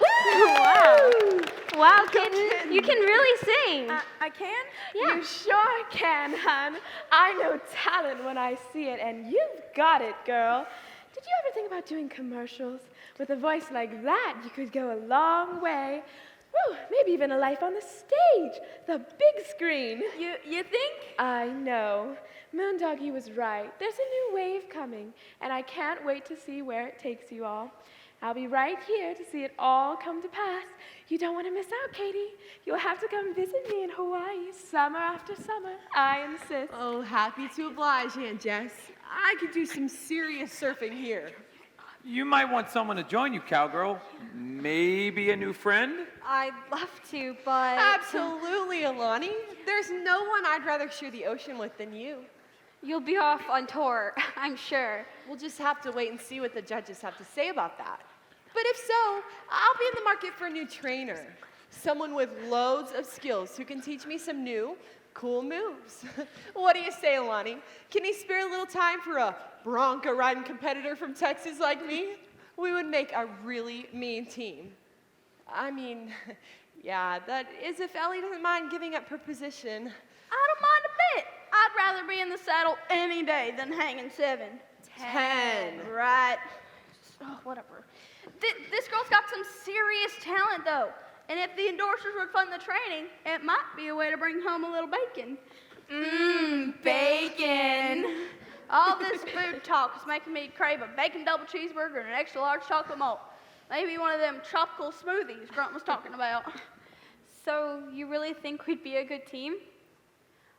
Wow. Wow, kid, you can really sing.
I can?
Yeah.
You sure can, hon. I know talent when I see it, and you've got it, girl. Did you ever think about doing commercials? With a voice like that, you could go a long way. Woo, maybe even a life on the stage, the big screen.
You think?
I know. Moondoggie was right. There's a new wave coming, and I can't wait to see where it takes you all. I'll be right here to see it all come to pass. You don't want to miss out, Katie. You'll have to come visit me in Hawaii summer after summer. I insist.
Oh, happy to oblige, Aunt Jess. I could do some serious surfing here.
You might want someone to join you, cowgirl. Maybe a new friend?
I'd love to, but...
Absolutely, Alani. There's no one I'd rather share the ocean with than you.
You'll be off on tour, I'm sure.
We'll just have to wait and see what the judges have to say about that. But if so, I'll be in the market for a new trainer. Someone with loads of skills who can teach me some new, cool moves. What do you say, Alani? Can he spare a little time for a bronco riding competitor from Texas like me? We would make a really mean team. I mean, yeah, that is if Ellie doesn't mind giving up her position.
I don't mind a bit. I'd rather be in the saddle any day than hanging 7.
10.
Right. Oh, whatever. This girl's got some serious talent, though. And if the endorsers would fund the training, it might be a way to bring home a little bacon. Bacon. All this food talk is making me crave a bacon double cheeseburger and an extra large chocolate malt. Maybe one of them tropical smoothies Grunt was talking about.
So you really think we'd be a good team?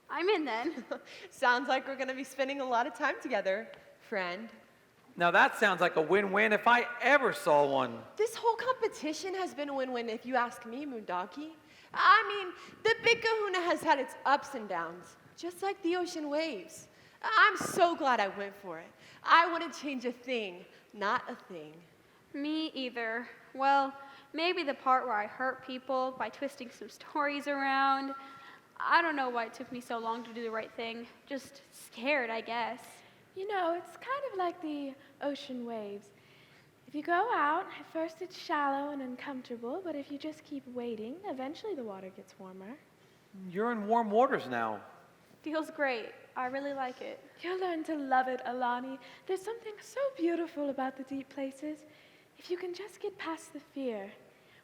I'm in then.
Sounds like we're going to be spending a lot of time together, friend.
Now that sounds like a win-win if I ever saw one.
This whole competition has been a win-win if you ask me, Moondoggie. I mean, the Big Kahuna has had its ups and downs, just like the ocean waves. I'm so glad I went for it. I wouldn't change a thing, not a thing.
Me either. Well, maybe the part where I hurt people by twisting some stories around. I don't know why it took me so long to do the right thing. Just scared, I guess.
You know, it's kind of like the ocean waves. If you go out, at first it's shallow and uncomfortable, but if you just keep waiting, eventually the water gets warmer.
You're in warm waters now.
Feels great. I really like it.
You'll learn to love it, Alani. There's something so beautiful about the deep places. If you can just get past the fear.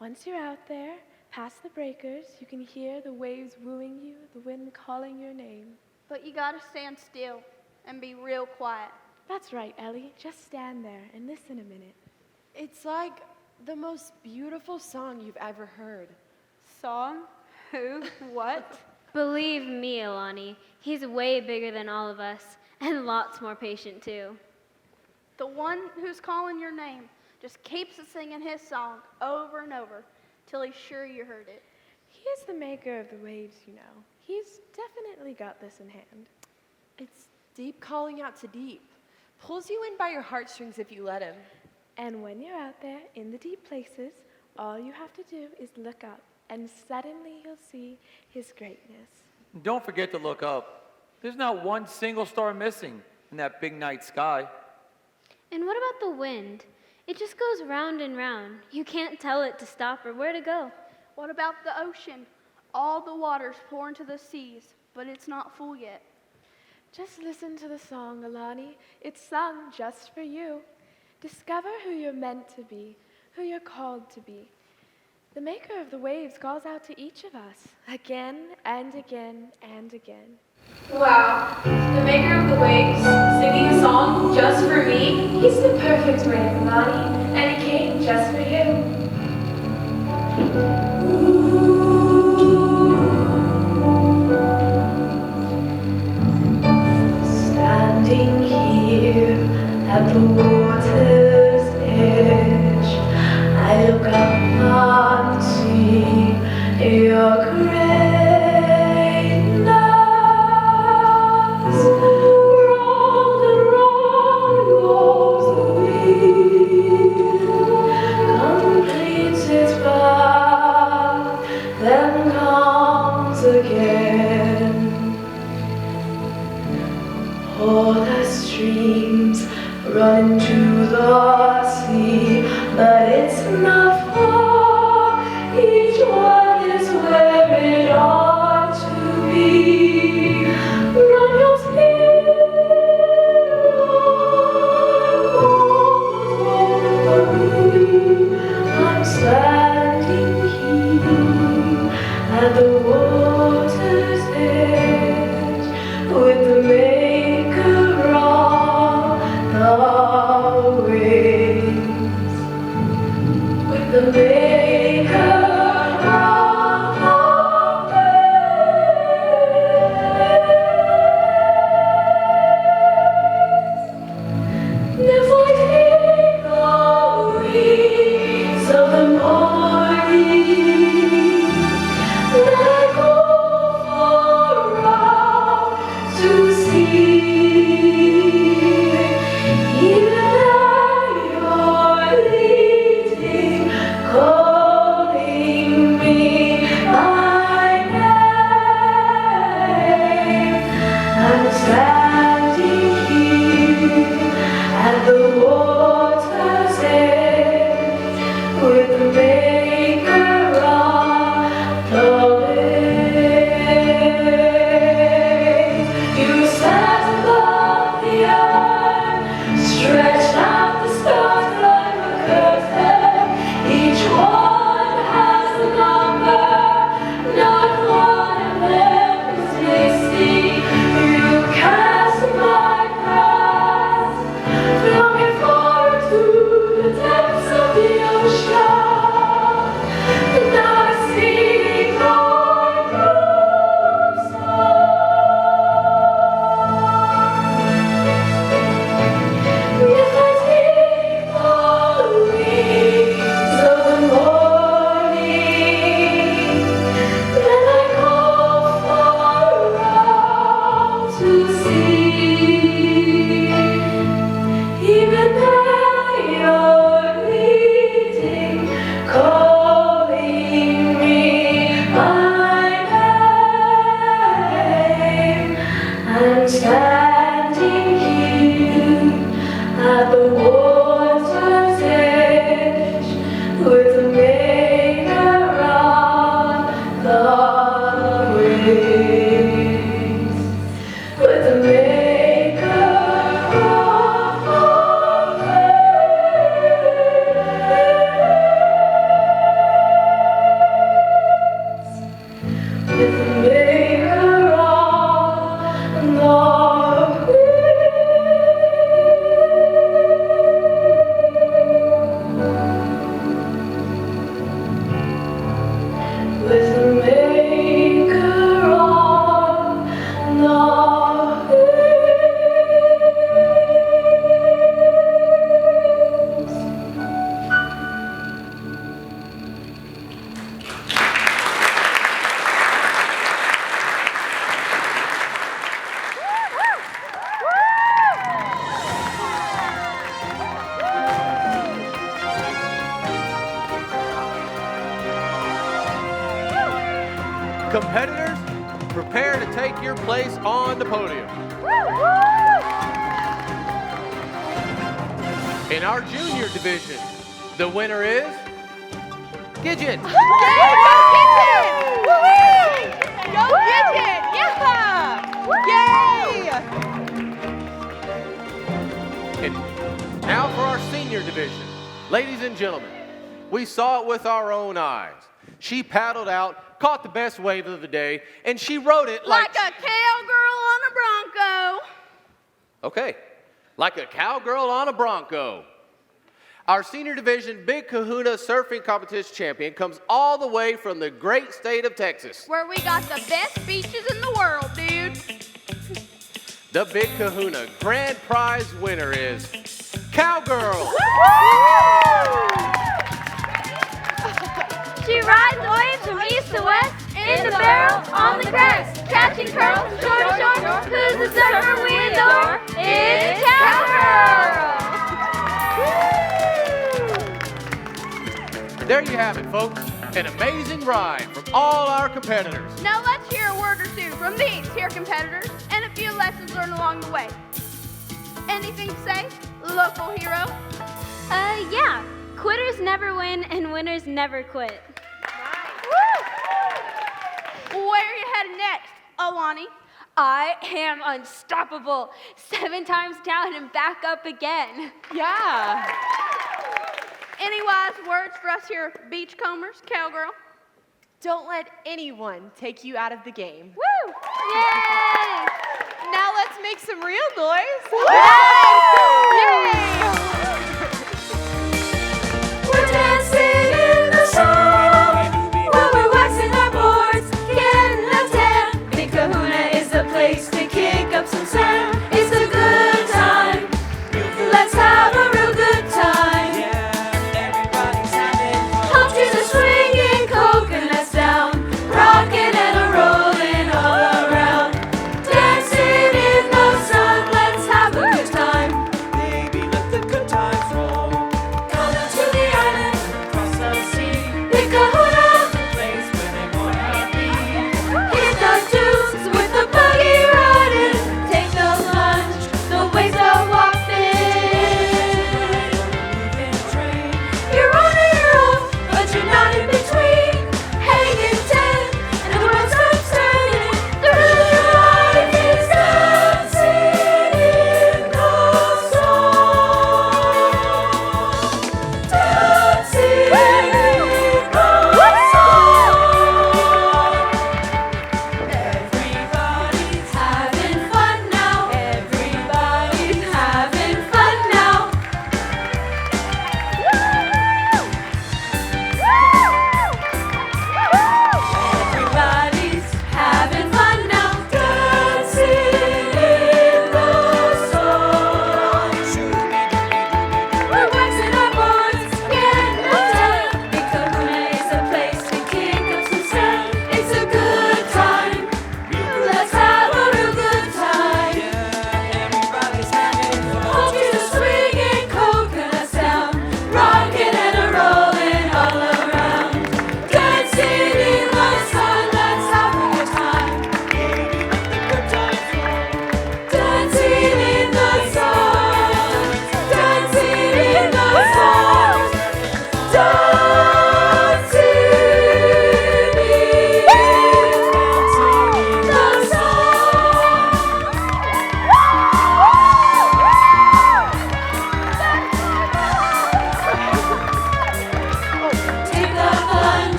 Once you're out there, past the breakers, you can hear the waves wooing you, the wind calling your name.
But you gotta stand still and be real quiet.
That's right, Ellie. Just stand there and listen a minute.
It's like the most beautiful song you've ever heard.
Song? Who? What?
Believe me, Alani, he's way bigger than all of us, and lots more patient too.
The one who's calling your name just keeps singing his song over and over till he's sure you heard it.
He is the maker of the waves, you know. He's definitely got this in hand.
It's deep calling out to deep. Pulls you in by your heartstrings if you let him.
And when you're out there in the deep places, all you have to do is look up, and suddenly you'll see his greatness.
Don't forget to look up. There's not one single star missing in that big night sky.
And what about the wind? It just goes round and round. You can't tell it to stop or where to go.
What about the ocean? All the waters pour into the seas, but it's not full yet.
Just listen to the song, Alani. It's sung just for you. Discover who you're meant to be, who you're called to be. The maker of the waves calls out to each of us, again and again and again.
Wow, the maker of the waves, singing a song just for me. He's the perfect man, Alani, and he came just for you.
Standing here at the water's edge, I look up and see your greatness. Round and round goes the wheel, completes its path, then comes again. All the streams run into the sea, but it's not far. Each one is where it ought to be. Run your speed, I'm standing here at the water's edge with the maker of the waves, with the maker of the waves. If I take the wings of the morning, then I go far out to sea. Even you're leading, calling me by name. I'm standing here at the water's edge with the maker of the waves. You stand above the earth, stretch out the stars like a curtain. Each one has a number, not one of them is missing. You cast my past, fill me forward to the depths of the ocean. And now I sing your song. If I take the wings of the morning, then I go far out to sea. Even there you're leading, calling me by name. I'm standing here at the water's edge with the maker of the waves, with the maker of the waves, with the maker of the with the maker of the waves.
Competitors, prepare to take your place on the podium. In our junior division, the winner is Gidget.
Go Gidget! Yeah! Yay!
And now for our senior division. Ladies and gentlemen, we saw it with our own eyes. She paddled out, caught the best wave of the day, and she rode it
Like a cowgirl on a bronco.
Okay, like a cowgirl on a bronco. Our senior division Big Kahuna surfing competition champion comes all the way from the great state of Texas.
Where we got the best beaches in the world, dude.
The Big Kahuna grand prize winner is Cowgirl.
She rides waves from east to west, in the barrel, on the crest, catching curls from shore to shore. Who's the surfer we adore? It's Cowgirl!
There you have it, folks. An amazing ride from all our competitors.
Now let's hear a word or two from these here competitors and a few lessons learned along the way. Anything to say, local hero?
Yeah. Quitters never win and winners never quit.
Where are you headed next, Alani?
I am unstoppable. 7 times down and back up again.
Yeah.
Any wise words for us here beachcombers, Cowgirl?
Don't let anyone take you out of the game.
Woo!
Yay! Now let's make some real noise.
Yay!